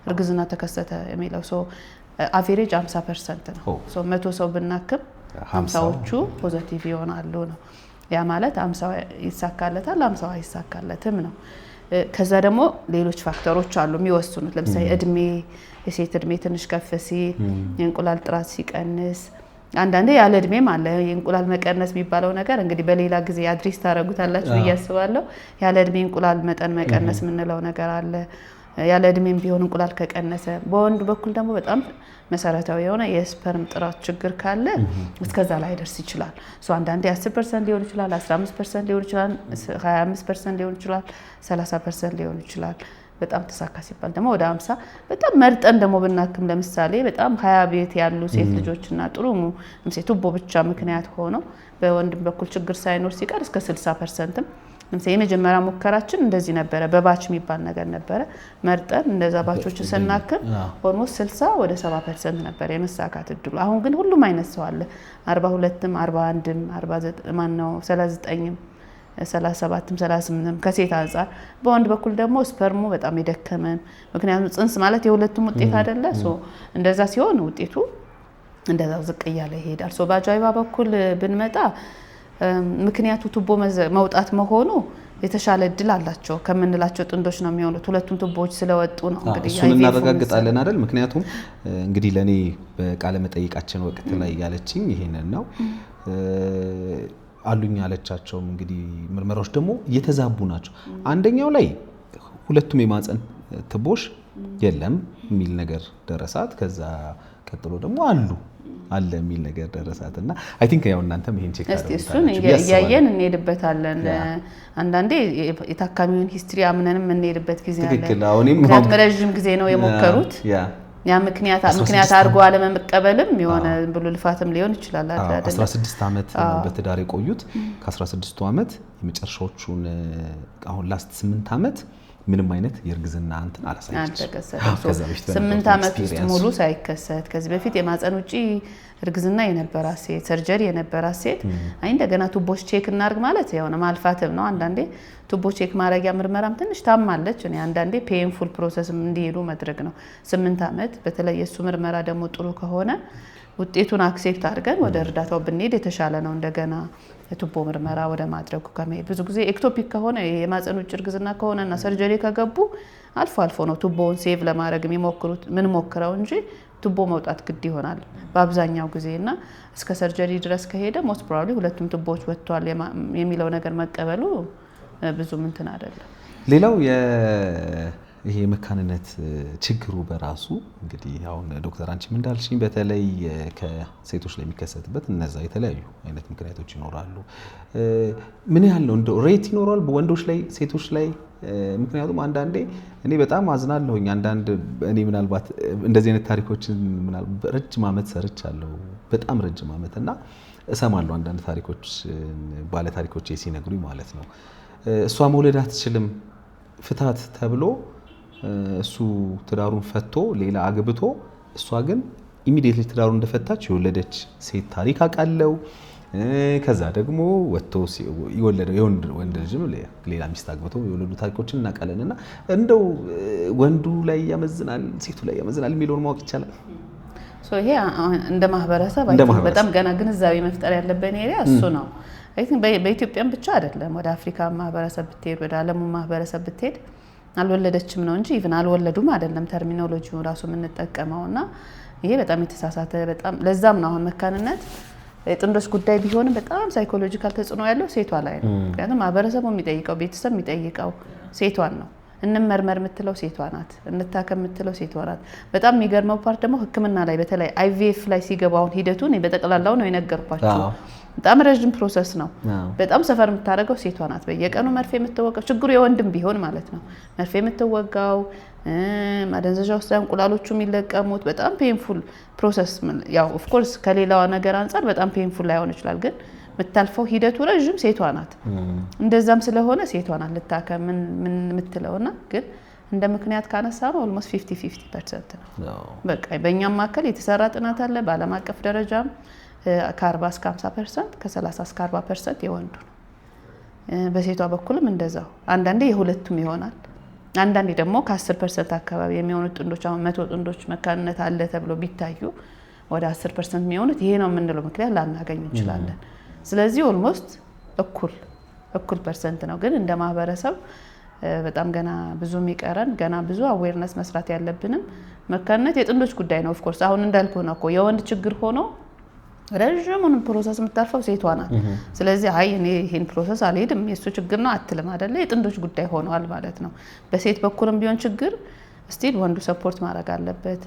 እርግዝና ተከሰተ የሚለው አቬሬጅ 50% ነው። 100 ሰው ብናክም 50ዎቹ ፖዚቲቭ ይሆናሉ ነው። ያ ማለት 50 ይሳካለታል፣ 50 አይሳካለትም ነው። ከዛ ደግሞ ሌሎች ፋክተሮች አሉ የሚወስኑት። ለምሳሌ እድሜ፣ የሴት እድሜ ትንሽ ከፍ ሲል፣ የእንቁላል ጥራት ሲቀንስ፣ አንዳንዴ ያለ እድሜም አለ። የእንቁላል መቀነስ የሚባለው ነገር እንግዲህ በሌላ ጊዜ አድሬስ ታደርጉታላችሁ ብዬ አስባለሁ። ያለ እድሜ እንቁላል መጠን መቀነስ የምንለው ነገር አለ። ያለ እድሜም ቢሆን እንቁላል ከቀነሰ፣ በወንዱ በኩል ደግሞ በጣም መሰረታዊ የሆነ የስፐርም ጥራት ችግር ካለ እስከዛ ላይ ደርስ ይችላል። አንዳንዴ 10% ሊሆን ይችላል፣ 15% ሊሆን ይችላል፣ 25% ሊሆን ይችላል፣ 30% ሊሆን ይችላል። በጣም ተሳካ ሲባል ደግሞ ወደ 50። በጣም መርጠን ደግሞ ብናክም ለምሳሌ በጣም 20 ቤት ያሉ ሴት ልጆችና ጥሩ ቱቦ ብቻ ምክንያት ሆነው በወንድም በኩል ችግር ሳይኖር ሲቀር እስከ 60%ም ለምሳሌ የመጀመሪያ ሙከራችን እንደዚህ ነበረ። በባች የሚባል ነገር ነበረ። መርጠን እንደዛ ባቾች ስናክም ኦልሞስት 60 ወደ 70% ነበር የመሳካት እድሉ። አሁን ግን ሁሉም አይነት ሰው አለ። 42ም 41ም 39ም 37ም 38ም ከሴት አንፃር። በወንድ በኩል ደግሞ ስፐርሙ በጣም የደከመ፣ ምክንያቱም ጽንስ ማለት የሁለቱም ውጤት አይደለ። እንደዛ ሲሆን ውጤቱ እንደዛው ዝቅ እያለ ይሄዳል። በአጃይባ በኩል ብንመጣ ምክንያቱ ቱቦ መውጣት መሆኑ የተሻለ እድል አላቸው ከምንላቸው ጥንዶች ነው የሚሆኑት። ሁለቱም ቱቦዎች ስለወጡ ነው እንግዲህ እሱን እናረጋግጣለን አይደል? ምክንያቱም እንግዲህ ለኔ በቃለ መጠይቃችን ወቅት ላይ ያለችኝ ይሄንን ነው። አሉኝ ያለቻቸው እንግዲህ ምርመራዎች ደግሞ እየተዛቡ ናቸው። አንደኛው ላይ ሁለቱም የማህፀን ቱቦሽ የለም የሚል ነገር ደረሳት። ከዛ ቀጥሎ ደግሞ አለ የሚል ነገር ደረሳትና አይ ቲንክ ያው እናንተም ይሄን ቼክ እሱን እያየን እንሄድበታለን። አንዳንዴ የታካሚውን ሂስትሪ አምነንም እንሄድበት ጊዜ አለ። ትክክል። አሁንም ረጅም ጊዜ ነው የሞከሩት። ያ ምክንያት አድርጎ አለመቀበልም የሆነ ብሉ ልፋትም ሊሆን ይችላል አይደል? 16 ዓመት በትዳር የቆዩት ከ16ቱ ዓመት የመጨረሻዎቹን አሁን ላስት 8 ዓመት ምንም አይነት የእርግዝና እንትን አላሳየችም። 8 ዓመት ውስጥ ሙሉ ሳይከሰት ከዚህ በፊት የማህፀን ውጪ እርግዝና የነበራት ሴት፣ ሰርጀሪ የነበራት ሴት እንደገና ቱቦች ቼክ እናርግ ማለት የሆነ ማልፋትም ነው። አንዳንዴ ቱቦ ቼክ ማድረጊያ ምርመራም ትንሽ ታማለች። አንዳንዴ ፔንፉል ፕሮሰስም እንዲሄዱ ማድረግ ነው። 8 ዓመት በተለይ እሱ ምርመራ ደግሞ ጥሩ ከሆነ ውጤቱን አክሴፕት አድርገን ወደ እርዳታው ብንሄድ የተሻለ ነው። እንደገና የቱቦ ምርመራ ወደ ማድረጉ ከመሄድ ብዙ ጊዜ ኤክቶፒክ ከሆነ የማህፀን ውጭ እርግዝና ከሆነና ሰርጀሪ ከገቡ አልፎ ነው ቱቦውን ሴቭ ለማድረግ የሚሞክሩት ሞክረው እንጂ ቱቦ መውጣት ግድ ይሆናል በአብዛኛው ጊዜና እስከ ሰርጀሪ ድረስ ከሄደ ሞስት ፕሮባብሊ ሁለቱም ቱቦዎች ወጥቷል የሚለው ነገር መቀበሉ ብዙ እንትን አይደለም። ሌላው ይሄ የመካንነት ችግሩ በራሱ እንግዲህ አሁን ዶክተር አንቺም እንዳልሽኝ በተለይ ከሴቶች ላይ የሚከሰትበት እነዛ የተለያዩ አይነት ምክንያቶች ይኖራሉ። ምን ያህል ነው እንደው ሬት ይኖራል በወንዶች ላይ ሴቶች ላይ? ምክንያቱም አንዳንዴ እኔ በጣም አዝናለሁኝ። እኔ ምናልባት እንደዚህ አይነት ታሪኮችን ረጅም ዓመት ሰርቻለሁ፣ በጣም ረጅም ዓመት እና እሰማለሁ አንዳንድ ታሪኮች ባለ ታሪኮች ሲነግሩኝ ማለት ነው እሷ መውለድ አትችልም ፍታት ተብሎ እሱ ትዳሩን ፈቶ ሌላ አግብቶ እሷ ግን ኢሚዲየትሊ ትዳሩን እንደፈታች የወለደች ሴት ታሪክ አውቃለሁ። ከዛ ደግሞ ወጥቶ የወለደው የወንድ ልጅም ሌላ ሚስት አግብቶ የወለዱ ታሪኮችን እናውቃለንና እንደው ወንዱ ላይ ያመዝናል ሴቱ ላይ ያመዝናል የሚለውን ማወቅ ይቻላል? ይሄ እንደ ማህበረሰብ በጣም ገና ግንዛቤ መፍጠር ያለብን ኤሪያ እሱ ነው። በኢትዮጵያም ብቻ አይደለም፣ ወደ አፍሪካ ማህበረሰብ ብትሄድ፣ ወደ ዓለሙ ማህበረሰብ ብትሄድ አልወለደችም ነው እንጂ ኢቭን አልወለዱም አይደለም ተርሚኖሎጂው ራሱ የምንጠቀመውና ይሄ በጣም የተሳሳተ በጣም ለዛም ነው አሁን መካንነት የጥንዶች ጉዳይ ቢሆንም በጣም ሳይኮሎጂካል ተጽዕኖ ያለው ሴቷ ላይ ነው። ምክንያቱም ማህበረሰቡ የሚጠይቀው ቤተሰብ የሚጠይቀው ሴቷን ነው። እንመርመር የምትለው ሴቷ ናት። እንታከም የምትለው ሴቷ ናት። በጣም የሚገርመው ፓርት ደግሞ ህክምና ላይ በተለይ IVF ላይ ሲገባውን ሂደቱን በጠቅላላው ነው የነገርኳቸው። በጣም ረጅም ፕሮሰስ ነው። በጣም ሰፈር የምታደርገው ሴቷ ናት። በየቀኑ መርፌ የምትወጋው ችግሩ የወንድም ቢሆን ማለት ነው። መርፌ የምትወጋው ማደንዘዣ ውስጥ እንቁላሎቹ የሚለቀሙት በጣም ፔንፉል ፕሮሰስ ያው ኦፍ ኮርስ ከሌላው ነገር አንፃር በጣም ፔንፉል ላይሆን ይችላል፣ ግን የምታልፈው ሂደቱ ረጅም ሴቷ ናት። እንደዛም ስለሆነ ሴቷ ናት ልታከም ምን የምትለውና ግን እንደ ምክንያት ካነሳ ነው ኦልሞስት 50% ነው። በቃ በእኛም ማከል የተሰራ ጥናት አለ በዓለም አቀፍ ደረጃም ከ40 እስከ 50% ከ30 እስከ 40% የወንዱ ነው። በሴቷ በኩልም እንደዛው አንዳንዴ የሁለቱም ይሆናል። አንዳንዴ ደግሞ ከ10% አካባቢ የሚሆኑት ጥንዶች አሁን 100 ጥንዶች መካንነት አለ ተብሎ ቢታዩ ወደ 10% የሚሆኑት ይሄ ነው የምንለው ምክንያት ላናገኝ እንችላለን። ስለዚህ ኦልሞስት እኩል ፐርሰንት ነው። ግን እንደ ማህበረሰብ በጣም ገና ብዙ የሚቀረን ገና ብዙ አዌርነስ መስራት ያለብንም መካንነት የጥንዶች ጉዳይ ነው። ኦፍ ኮርስ አሁን እንዳልኩ ነው እኮ የወንድ ችግር ሆኖ ረጅሙን ፕሮሰስ የምታልፈው ሴቷ ናት። ስለዚህ አይ እኔ ይሄን ፕሮሰስ አልሄድም የሱ ችግር ነው አትልም አይደለ? የጥንዶች ጉዳይ ሆኗል ማለት ነው። በሴት በኩልም ቢሆን ችግር ስቲል ወንዱ ሰፖርት ማድረግ አለበት።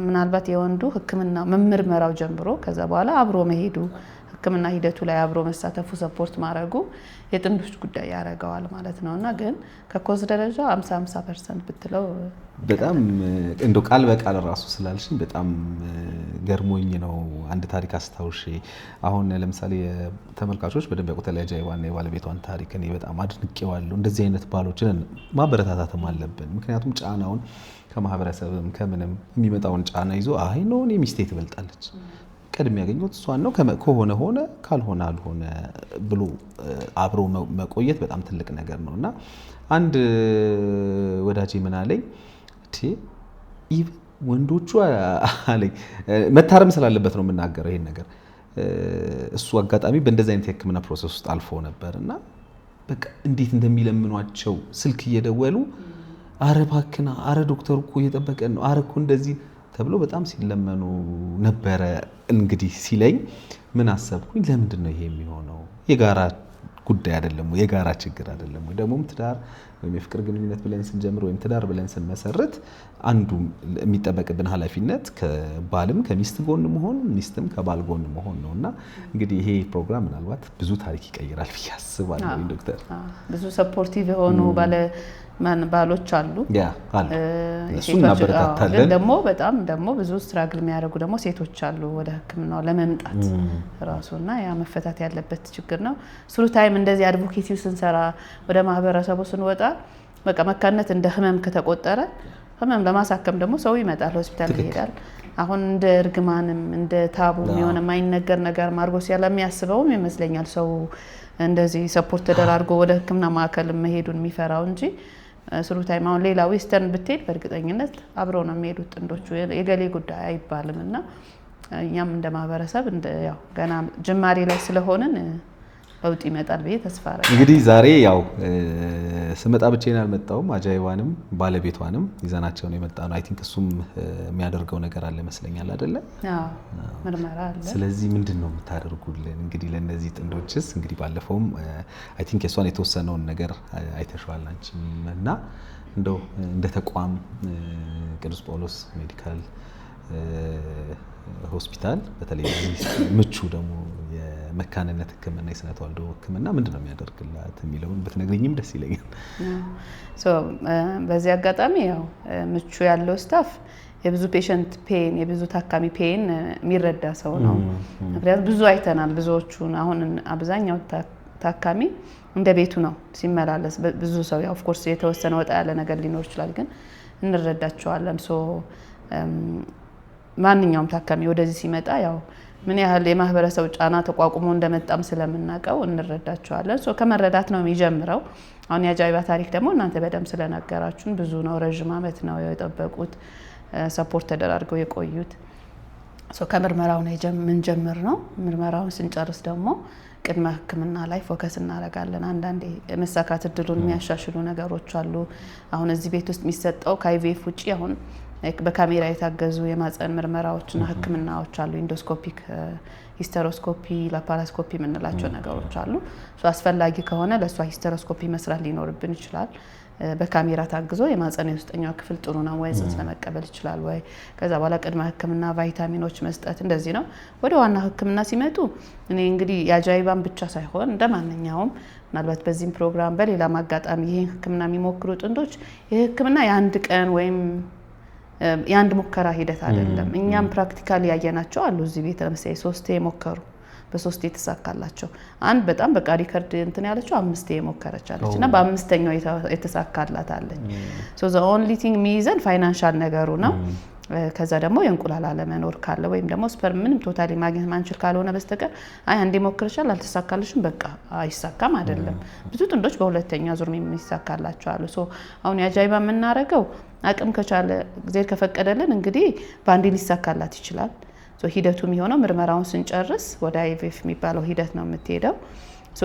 ምናልባት የወንዱ ህክምና መመርመራው ጀምሮ ከዛ በኋላ አብሮ መሄዱ ህክምና ሂደቱ ላይ አብሮ መሳተፉ ሰፖርት ማድረጉ የጥንዶች ጉዳይ ያደርገዋል ማለት ነውና ግን ከኮዝ ደረጃ 50% ብትለው በጣም እንደው ቃል በቃል ራሱ ስላልሽኝ በጣም ገርሞኝ ነው። አንድ ታሪክ አስታውሼ አሁን ለምሳሌ ተመልካቾች በደንብ ያውቁታል የጃይዋና የባለቤቷን ታሪክ እኔ በጣም አድንቄዋለሁ። እንደዚህ አይነት ባሎችን ማበረታታትም አለብን። ምክንያቱም ጫናውን ከማህበረሰብም ከምንም የሚመጣውን ጫና ይዞ አይ ነው እኔ ሚስቴ ትበልጣለች ቀድም ያገኙት እሷን ነው ከሆነ ሆነ ካልሆነ አልሆነ ብሎ አብሮ መቆየት በጣም ትልቅ ነገር ነውና አንድ ወዳጄ ምን አለኝ ወንዶቹ አለኝ መታረም ስላለበት ነው የምናገረው ይሄን ነገር እሱ አጋጣሚ በእንደዚህ አይነት የህክምና ፕሮሰስ ውስጥ አልፎ ነበርና በቃ እንዴት እንደሚለምኗቸው ስልክ እየደወሉ አረ ባክና አረ ዶክተሩ እኮ እየጠበቀን ነው አረ እኮ እንደዚህ ተብሎ በጣም ሲለመኑ ነበረ። እንግዲህ ሲለኝ ምን አሰብኩኝ ለምንድን ነው ይሄ የሚሆነው? የጋራ ጉዳይ አይደለም ወይ? የጋራ ችግር አይደለም ወይ? ደግሞም ትዳር ወይም የፍቅር ግንኙነት ብለን ስንጀምር ወይም ትዳር ብለን ስንመሰርት አንዱ የሚጠበቅብን ኃላፊነት ከባልም ከሚስት ጎን መሆን ሚስትም ከባል ጎን መሆን ነውና እንግዲህ ይሄ ፕሮግራም ምናልባት ብዙ ታሪክ ይቀይራል ብዬ አስባለሁ። ዶክተር ብዙ ሰፖርቲቭ የሆኑ ባሎች አሉ እሱን እናበረታታለን። ግን ደግሞ በጣም ደግሞ ብዙ ስትራግል የሚያደርጉ ደግሞ ሴቶች አሉ ወደ ህክምናው ለመምጣት ራሱና ያ መፈታት ያለበት ችግር ነው። ስሩ ታይም እንደዚህ አድቮኬሲው ስንሰራ ወደ ማህበረሰቡ ስንወጣ በቃ መካንነት እንደ ህመም ከተቆጠረ ህመም ለማሳከም ደግሞ ሰው ይመጣል ሆስፒታል ይሄዳል። አሁን እንደ እርግማንም እንደ ታቡ የሆነ የማይነገር ነገር ማርጎ ስለሚያስበውም ይመስለኛል ሰው እንደዚህ ሰፖርት ተደራርጎ ወደ ህክምና ማዕከል መሄዱን የሚፈራው እንጂ ስሩ ታይም አሁን ሌላ ዌስተርን ብትሄድ በእርግጠኝነት አብረው ነው የሚሄዱት ጥንዶቹ የገሌ ጉዳይ አይባልምና እኛም እንደ ማህበረሰብ ያው ገና ጅማሬ ላይ ስለሆነን ለውጥ ይመጣል ብዬ ተስፋ አደርጋለሁ። እንግዲህ ዛሬ ያው ስመጣ ብቻዬን አልመጣሁም። አጃይዋንም ባለቤቷንም ይዘናቸው ነው የመጣነው። አይ ቲንክ እሱም የሚያደርገው ነገር አለ መስለኛል አይደለ? አዎ ምርመራ አለ። ስለዚህ ምንድነው የምታደርጉልን? እንግዲህ ለነዚህ ጥንዶችስ እንግዲህ ባለፈውም አይ ቲንክ የሷን የተወሰነውን ነገር አይተሽዋል አንቺም እና እንደው እንደ ተቋም ቅዱስ ጳውሎስ ሜዲካል ሆስፒታል በተለይ ምቹ ደግሞ የመካንነት ህክምና የስነ ተዋልዶ ህክምና ምንድነው የሚያደርግላት የሚለውን ብትነግሪኝም ደስ ይለኛል። በዚህ አጋጣሚ ያው ምቹ ያለው ስታፍ የብዙ ፔሸንት ፔን የብዙ ታካሚ ፔን የሚረዳ ሰው ነው። ምክንያቱም ብዙ አይተናል። ብዙዎቹን አሁን አብዛኛው ታካሚ እንደ ቤቱ ነው ሲመላለስ ብዙ ሰው ያው ኦፍ ኮርስ የተወሰነ ወጣ ያለ ነገር ሊኖር ይችላል፣ ግን እንረዳቸዋለን። ማንኛውም ታካሚ ወደዚህ ሲመጣ ያው ምን ያህል የማህበረሰብ ጫና ተቋቁሞ እንደመጣም ስለምናቀው እንረዳቸዋለን። ከመረዳት ነው የሚጀምረው። አሁን የጃይባ ታሪክ ደግሞ እናንተ በደም ስለነገራችሁን ብዙ ነው፣ ረጅም ዓመት ነው የጠበቁት፣ ሰፖርት ተደራርገው የቆዩት። ከምርመራው ነው የምንጀምር ነው። ምርመራውን ስንጨርስ ደግሞ ቅድመ ህክምና ላይ ፎከስ እናደርጋለን። አንዳንዴ መሳካት እድሉን የሚያሻሽሉ ነገሮች አሉ። አሁን እዚህ ቤት ውስጥ የሚሰጠው ከአይቪኤፍ ውጪ አሁን በካሜራ የታገዙ የማፀን ምርመራዎችና ህክምናዎች አሉ። ኢንዶስኮፒክ፣ ሂስተሮስኮፒ፣ ላፓራስኮፒ የምንላቸው ነገሮች አሉ። አስፈላጊ ከሆነ ለሷ ሂስተሮስኮፒ መስራት ሊኖርብን ይችላል። በካሜራ ታግዞ የማህፀን የውስጠኛው ክፍል ጥሩ ነው ወይ ጽንስ ለመቀበል ይችላል ወይ ከዛ በኋላ ቅድመ ህክምና ቫይታሚኖች መስጠት እንደዚህ ነው። ወደ ዋና ህክምና ሲመጡ እኔ እንግዲህ ያጃይባን ብቻ ሳይሆን እንደማንኛውም ምናልባት በዚህም ፕሮግራም በሌላ ማጋጣሚ ይሄ ህክምና የሚሞክሩ ጥንዶች ይሄ ህክምና የአንድ ቀን ወይም የአንድ ሙከራ ሂደት አይደለም። እኛም ፕራክቲካሊ ያየናቸው አሉ እዚህ ቤት ለምሳሌ 3 የሞከሩ በ3 የተሳካላቸው አንድ በጣም በቃ ሪከርድ እንትን ያለችው 5 የሞከረች አለችና በ5ኛው የተሳካላት አለች። ሶ ዘ ኦንሊ ቲንግ ሚይዘን ፋይናንሻል ነገሩ ነው። ከዛ ደግሞ የእንቁላል አለመኖር ካለ ወይም ደግሞ ስፐርም ምንም ቶታሊ ማግኘት ማንችል ካልሆነ በስተቀር አይ አንዴ ሞክረሻል አልተሳካልሽም በቃ አይሳካም አይደለም። ብዙ ጥንዶች በሁለተኛ ዙር የሚሳካላቸው አሉ። ሶ አሁን ያጃይባ የምናረገው አቅም ከቻለ ጊዜ ከፈቀደልን እንግዲህ ባንዴ ሊሳካላት ይችላል። ሂደቱ የሚሆነው ምርመራውን ስንጨርስ ወደ አይቪኤፍ የሚባለው ሂደት ነው የምትሄደው።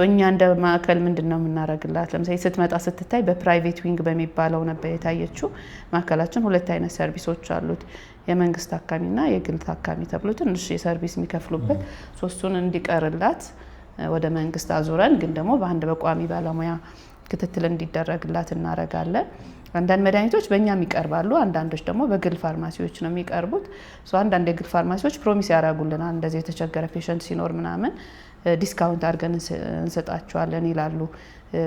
እኛ እንደ ማዕከል ምንድነው የምናደርግላት ለምሳሌ ስትመጣ ስትታይ በፕራይቬት ዊንግ በሚባለው ነበር የታየችው። ማዕከላችን 2 አይነት ሰርቪሶች አሉት የመንግስት ታካሚና የግል ታካሚ ተብሎ ትንሽ የሰርቪስ የሚከፍሉበት ሶስቱን እንዲቀርላት ወደ መንግስት አዙረን ግን ደግሞ በአንድ በቋሚ ባለሙያ ክትትል እንዲደረግላት እናረጋለን። አንዳንድ መድኃኒቶች በእኛም ይቀርባሉ አንዳንዶች ደግሞ በግል ፋርማሲዎች ነው የሚቀርቡት። አንዳንድ የግል ፋርማሲዎች ፕሮሚስ ያደርጉልናል እንደዚህ የተቸገረ ፔሸንት ሲኖር ምናምን ዲስካውንት አድርገን እንሰጣቸዋለን ይላሉ።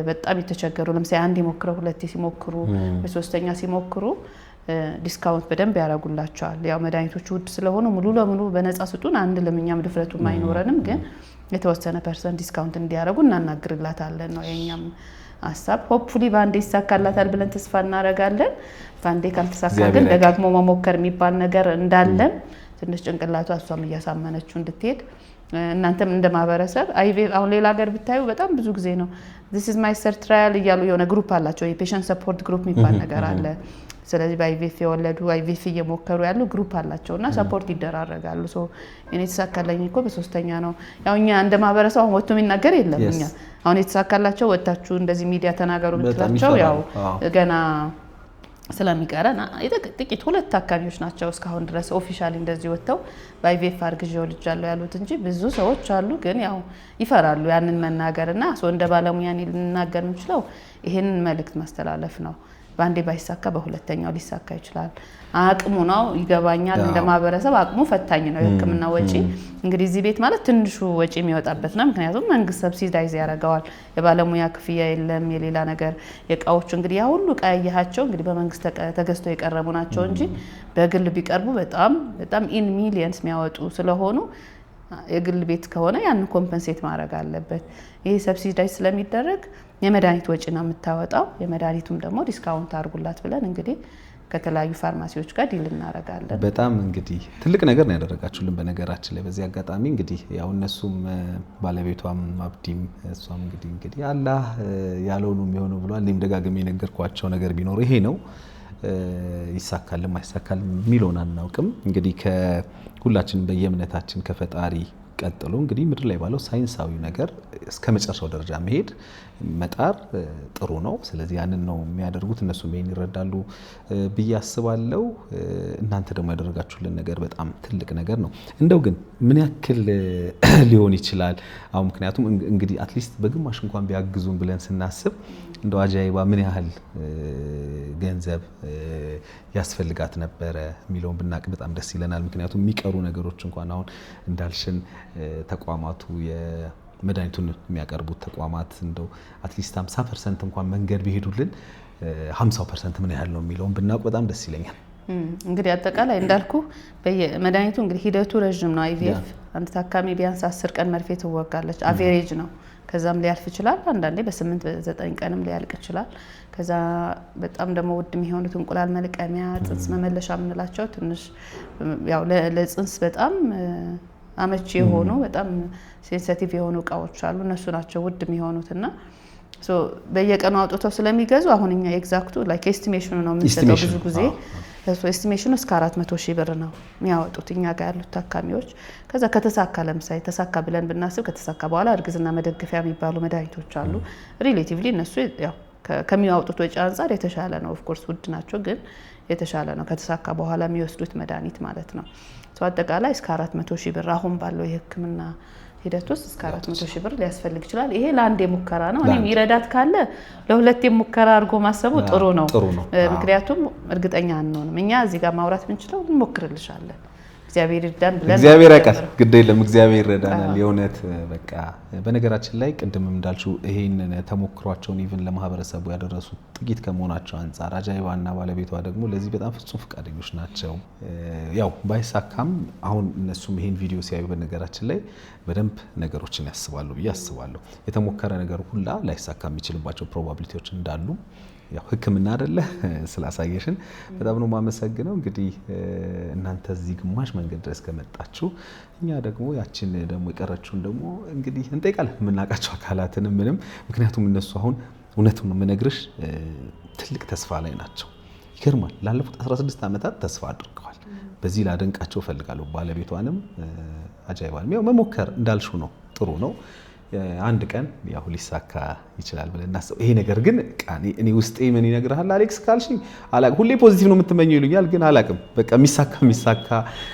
በጣም የተቸገሩ ለምሳሌ አንድ ይሞክረው 2 ሲሞክሩ በ3ኛ ሲሞክሩ ዲስካውንት በደንብ ያደርጉላቸዋል። ያው መድኃኒቶቹ ውድ ስለሆኑ ሙሉ ለሙሉ በነፃ ስጡን አንድ ለምኛም ድፍረቱም አይኖረንም ግን የተወሰነ % ዲስካውንት እንዲያደርጉ እናናግርላታለን ነው የኛም ሐሳብ። ሆፕፉሊ ባንዴ ይሳካላታል ብለን ተስፋ እናረጋለን። ባንዴ ካልተሳካ ግን ደጋግሞ መሞከር የሚባል ነገር እንዳለን ትንሽ ጭንቅላቷ እሷም እያሳመነችው እንድትሄድ እናንተም እንደ ማህበረሰብ አይቪኤፍ አሁን ሌላ ሀገር ብታዩ በጣም ብዙ ጊዜ ነው this is my third trial እያሉ የሆነ ግሩፕ አላቸው የፔሸንት ሰፖርት ግሩፕ የሚባል ነገር አለ። ስለዚህ በአይቪኤፍ የወለዱ አይቪኤፍ እየሞከሩ ያሉ ግሩፕ አላቸውና ሰፖርት ይደራረጋሉ። ሶ እኔ ተሳካለኝ እኮ በ3ኛ ነው ያው እኛ እንደ ማህበረሰብ ወጥቶ የሚናገር የለም። እኛ አሁን የተሳካላቸው ወጣችሁ እንደዚህ ሚዲያ ተናገሩ ብትላቸው ያው ገና ስለሚቀረና ጥቂት 2 ታካሚዎች ናቸው እስካሁን ድረስ ኦፊሻሊ እንደዚህ ወጥተው በአይቪኤፍ አርግዤው ልጃለሁ ያሉት እንጂ ብዙ ሰዎች አሉ ግን ያው ይፈራሉ ያንን መናገርና እንደ ባለሙያ ልናገር እንችላለን ይሄንን መልእክት ማስተላለፍ ነው። ባንዴ ባይሳካ በሁለተኛው ሊሳካ ይችላል። አቅሙ ነው ይገባኛል። እንደ ማህበረሰብ አቅሙ ፈታኝ ነው። የህክምና ወጪ እንግዲህ እዚህ ቤት ማለት ትንሹ ወጪ የሚወጣበት ነው። ምክንያቱም መንግስት ሰብሲዳይዝ ያደርገዋል። የባለሙያ ክፍያ የለም የሌላ ነገር የቃዎች እንግዲህ ያ ሁሉ ቀያያቸው እንግዲህ በመንግስት ተገዝተው የቀረቡ ናቸው እንጂ በግል ቢቀርቡ በጣም ኢን ሚሊየንስ የሚያወጡ ስለሆኑ የግል ቤት ከሆነ ያን ኮምፐንሴት ማድረግ አለበት። ይሄ ሰብሲዳይዝ ስለሚደረግ የመድኃኒት ወጪ ነው የምታወጣው። የመድኃኒቱም ደግሞ ዲስካውንት አድርጉላት ብለን እንግዲህ ከተለያዩ ፋርማሲዎች ጋር ዲል እናረጋለን። በጣም እንግዲህ ትልቅ ነገር ነው ያደረጋችሁልን። በነገራችን ላይ በዚህ አጋጣሚ እንግዲህ ያው እነሱም ባለቤቷም አብዲም እሷም እንግዲህ አላህ ያለው ነው የሚሆነው ብሏል። እኔም ደጋግሜ የነገርኳቸው ነገር ቢኖር ይሄ ነው። ይሳካልም አይሳካልም የሚለውን አናውቅም። እንግዲህ ከሁላችን በየእምነታችን ከፈጣሪ ቀጥሎ እንግዲህ ምድር ላይ ባለው ሳይንሳዊ ነገር እስከ መጨረሻው ደረጃ መሄድ መጣር ጥሩ ነው። ስለዚህ ያንን ነው የሚያደርጉት እነሱም ይሄን ይረዳሉ ብዬ አስባለሁ። እናንተ ደግሞ ያደረጋችሁልን ነገር በጣም ትልቅ ነገር ነው። እንደው ግን ምን ያክል ሊሆን ይችላል? አሁን ምክንያቱም እንግዲህ አትሊስት በግማሽ እንኳን ቢያግዙን ብለን ስናስብ እንደው አጃይባ ምን ያህል ገንዘብ ያስፈልጋት ነበረ የሚለውን ብናቅ በጣም ደስ ይለናል። ምክንያቱም የሚቀሩ ነገሮች እንኳን አሁን እንዳልሽን ተቋማቱ የመድኃኒቱን የሚያቀርቡት ተቋማት እንደው አትሊስት 50% እንኳን መንገድ ቢሄዱልን 50% ምን ያህል ነው የሚለውን ብናውቅ በጣም ደስ ይለኛል። እንግዲህ አጠቃላይ እንዳልኩ በመድኃኒቱ እንግዲህ ሂደቱ ረጅም ነው። አይቪኤፍ አንድ ታካሚ ቢያንስ 10 ቀን መርፌ ትወጋለች። አቬሬጅ ነው። ከዛም ሊያልፍ ይችላል። አንዳንዴ በ8 በ9 ቀንም ሊያልቅ ይችላል። ከዛ በጣም ደግሞ ውድ የሚሆኑት እንቁላል መልቀሚያ ጽንስ መመለሻ የምንላቸው ትንሽ ያው ለጽንስ በጣም አመቺ የሆኑ በጣም ሴንሲቲቭ የሆኑ እቃዎች አሉ። እነሱ ናቸው ውድ የሚሆኑትና በየቀኑ አውጥተው ስለሚገዙ አሁን እኛ ኤግዛክቱ ላይክ ኤስቲሜሽኑ ነው የምንሰጠው። ብዙ ጊዜ ኤስቲሜሽኑ እስከ 400,000 ብር ነው የሚያወጡት እኛ ጋር ያሉት ታካሚዎች። ከዛ ከተሳካ ለምሳሌ ተሳካ ብለን ብናስብ ከተሳካ በኋላ እርግዝና መደገፊያ የሚባሉ መድኃኒቶች አሉ። ሪሌቲቭሊ እነሱ ያው ከሚያወጡት ወጪ አንፃር የተሻለ ነው። ኦፍ ኮርስ ውድ ናቸው ግን የተሻለ ነው ከተሳካ በኋላ የሚወስዱት መድኃኒት ማለት ነው። አጠቃላይ እስከ 400,000 ብር አሁን ባለው የህክምና ሂደት ውስጥ እስከ 400,000 ብር ሊያስፈልግ ይችላል። ይሄ ለአንድ የሙከራ ነው። እኔ ይረዳት ካለ ለሁለት የሙከራ አድርጎ ማሰቡ ጥሩ ነው። ምክንያቱም እርግጠኛ አንሆንም። እኛ እዚህ ጋር ማውራት የምንችለው እንሞክርልሻለን። እግዚአብሔር ይርዳን ብለን እግዚአብሔር ያውቃል። ግድ የለም እግዚአብሔር ይረዳናል። የእውነት በቃ በነገራችን ላይ ቅድምም እንዳልሽው ይሄንን ተሞክሯቸውን ኢቭን ለማህበረሰቡ ያደረሱ ጥቂት ከመሆናቸው አንፃር አጃይባና ባለቤቷ ደግሞ ለዚህ በጣም ፍጹም ፈቃደኞች ናቸው። ያው ባይሳካም አሁን እነሱም ይሄን ቪዲዮ ሲያዩ በነገራችን ላይ በደንብ ነገሮችን ያስባሉ ብዬ አስባለሁ። የተሞከረ ነገር ሁላ ላይሳካ የሚችልባቸው ፕሮባቢሊቲዎች እንዳሉ ያው ህክምና አይደለ ስላሳየሽን በጣም ነው ማመሰግነው። እንግዲህ እናንተ እዚህ ግማሽ መንገድ ድረስ ከመጣችሁ እኛ ደግሞ ያችን ደግሞ የቀረችውን ደግሞ እንግዲህ እንጠይቃለን የምናውቃቸው አካላትንም ምንም። ምክንያቱም እነሱ አሁን እውነቱን የምነግርሽ ትልቅ ተስፋ ላይ ናቸው። ይገርማል። ላለፉት 16 ዓመታት ተስፋ አድርገዋል። በዚህ ላደንቃቸው ፈልጋለሁ። ባለቤቷንም አጃይባንም ያው መሞከር እንዳልሹ ነው፣ ጥሩ ነው። አንድ ቀን ያው ሊሳካ ይችላል ብለን እናስብ። ይሄ ነገር ግን እኔ ውስጤ ምን ይነግርሃል አሌክስ ካልሽኝ አላቅ ሁሌ ፖዚቲቭ ነው የምትመኘው ይሉኛል፣ ግን አላቅም። በቃ የሚሳካ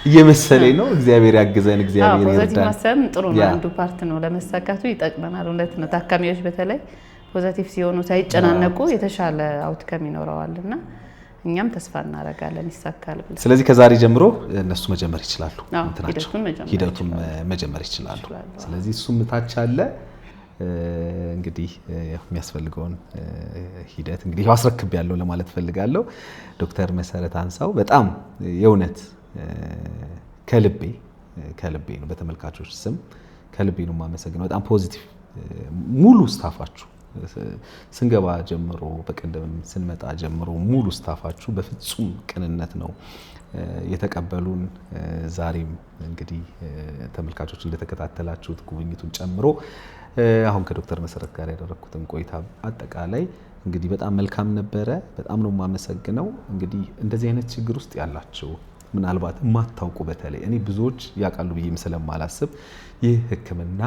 እየመሰለኝ ነው። እግዚአብሔር ያግዘን፣ እግዚአብሔር ይርዳን። ፖዚቲቭ ማሰብ ጥሩ ነው፣ አንዱ ፓርት ነው፣ ለመሳካቱ ይጠቅመናል። እውነት ነው። ታካሚዎች በተለይ ፖዚቲቭ ሲሆኑ ሳይጨናነቁ የተሻለ አውትከም ይኖረዋልና እኛም ተስፋ እናደርጋለን ይሳካል ብለን። ስለዚህ ከዛሬ ጀምሮ እነሱ መጀመር ይችላሉ፣ ሂደቱን መጀመር ይችላሉ። ስለዚህ እሱም ታች አለ እንግዲህ የሚያስፈልገውን ሂደት እንግዲህ አስረክብ ያለው ለማለት ፈልጋለሁ። ዶክተር መሰረት አንሳው በጣም የእውነት ከልቤ ነው በተመልካቾች ስም ከልቤ ነው የማመሰግነው። በጣም ፖዚቲቭ ሙሉ ስታፋችሁ ስንገባ ጀምሮ በቀደም ስንመጣ ጀምሮ ሙሉ ስታፋችሁ በፍጹም ቅንነት ነው የተቀበሉን። ዛሬም እንግዲህ ተመልካቾች እንደተከታተላችሁት ጉብኝቱን ጨምሮ አሁን ከዶክተር መሰረት ጋር ያደረኩትን ቆይታ አጠቃላይ እንግዲህ በጣም መልካም ነበረ። በጣም ነው የማመሰግነው። እንግዲህ እንደዚህ አይነት ችግር ውስጥ ያላችሁ ምናልባት የማታውቁ በተለይ እኔ ብዙዎች ያውቃሉ ብዬም ስለማላስብ ይህ ህክምና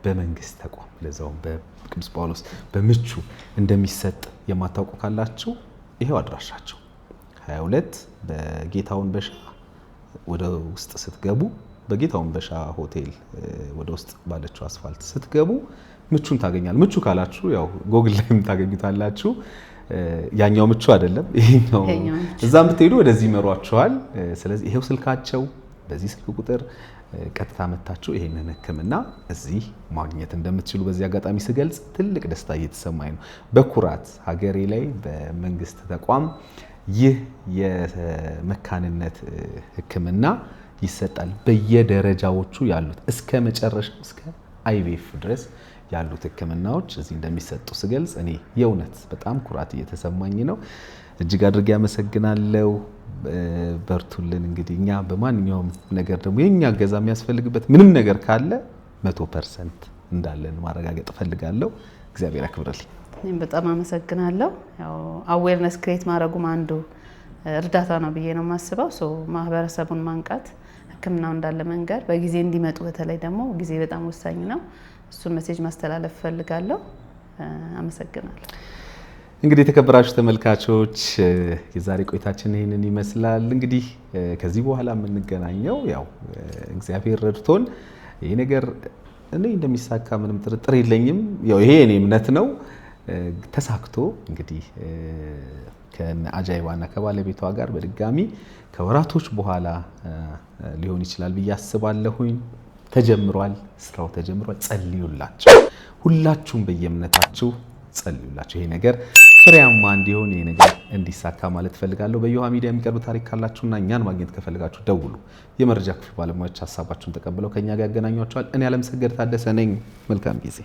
በመንግስት ተቋም ለዛውም በቅዱስ ጳውሎስ በምቹ እንደሚሰጥ የማታውቁ ካላችሁ ይሄው አድራሻቸው 22 በጌታውን በሻ ወደ ውስጥ ስትገቡ በጌታውን በሻ ሆቴል ወደ ውስጥ ባለችው አስፋልት ስትገቡ ምቹን ታገኛላችሁ። ምቹ ካላችሁ ያው ጎግል ላይም ታገኙታላችሁ። ያኛው ምቹ አይደለም፣ ይሄኛው እዛም ብትሄዱ ወደዚህ ይመሯችኋል። ስለዚህ ይሄው ስልካቸው በዚህ ስልክ ቁጥር ቀጥታ መታችሁ ይሄንን ህክምና እዚህ ማግኘት እንደምትችሉ በዚህ አጋጣሚ ስገልጽ ትልቅ ደስታ እየተሰማኝ ነው። በኩራት ሀገሬ ላይ በመንግስት ተቋም ይህ የመካንነት ህክምና ይሰጣል። በየደረጃዎቹ ያሉት እስከ መጨረሻው እስከ አይቪኤፍ ድረስ ያሉት ህክምናዎች እዚህ እንደሚሰጡ ስገልጽ እኔ የእውነት በጣም ኩራት እየተሰማኝ ነው። እጅግ አድርጌ አመሰግናለሁ። በርቱልን። እንግዲህ እኛ በማንኛውም ነገር ደግሞ የኛ እገዛ የሚያስፈልግበት ምንም ነገር ካለ 100% እንዳለን ማረጋገጥ ፈልጋለሁ። እግዚአብሔር ያክብርልኝ። እኔም በጣም አመሰግናለሁ። ያው አዌርነስ ክሬት ማድረጉም አንዱ እርዳታ ነው ብዬ ነው የማስበው። ማህበረሰቡን ማንቃት፣ ህክምናው እንዳለ መንገር፣ በጊዜ እንዲመጡ በተለይ ደግሞ ጊዜ በጣም ወሳኝ ነው። እሱን ሜሴጅ ማስተላለፍ ፈልጋለሁ። አመሰግናለሁ። እንግዲህ የተከበራችሁ ተመልካቾች የዛሬ ቆይታችን ይሄንን ይመስላል። እንግዲህ ከዚህ በኋላ የምንገናኘው ያው እግዚአብሔር ረድቶን ይሄ ነገር እኔ እንደሚሳካ ምንም ጥርጥር የለኝም። ያው ይሄ እኔ እምነት ነው። ተሳክቶ እንግዲህ ከአጃይባና ከባለቤቷ ጋር በድጋሚ ከወራቶች በኋላ ሊሆን ይችላል ብዬ አስባለሁኝ። ተጀምሯል፣ ስራው ተጀምሯል። ጸልዩላችሁ፣ ሁላችሁም በየእምነታችሁ ጸልዩላችሁ። ይሄ ነገር ፍሬያማ እንዲሆን ይሄ ነገር እንዲሳካ ማለት ፈልጋለሁ። በዮሃ ሚዲያ የሚቀርብ ታሪክ ካላችሁና እኛን ማግኘት ከፈልጋችሁ ደውሉ። የመረጃ ክፍል ባለሙያዎች ሀሳባችሁን ተቀብለው ከኛ ጋር ያገናኟችኋል። እኔ አለምሰገድ ታደሰ ነኝ። መልካም ጊዜ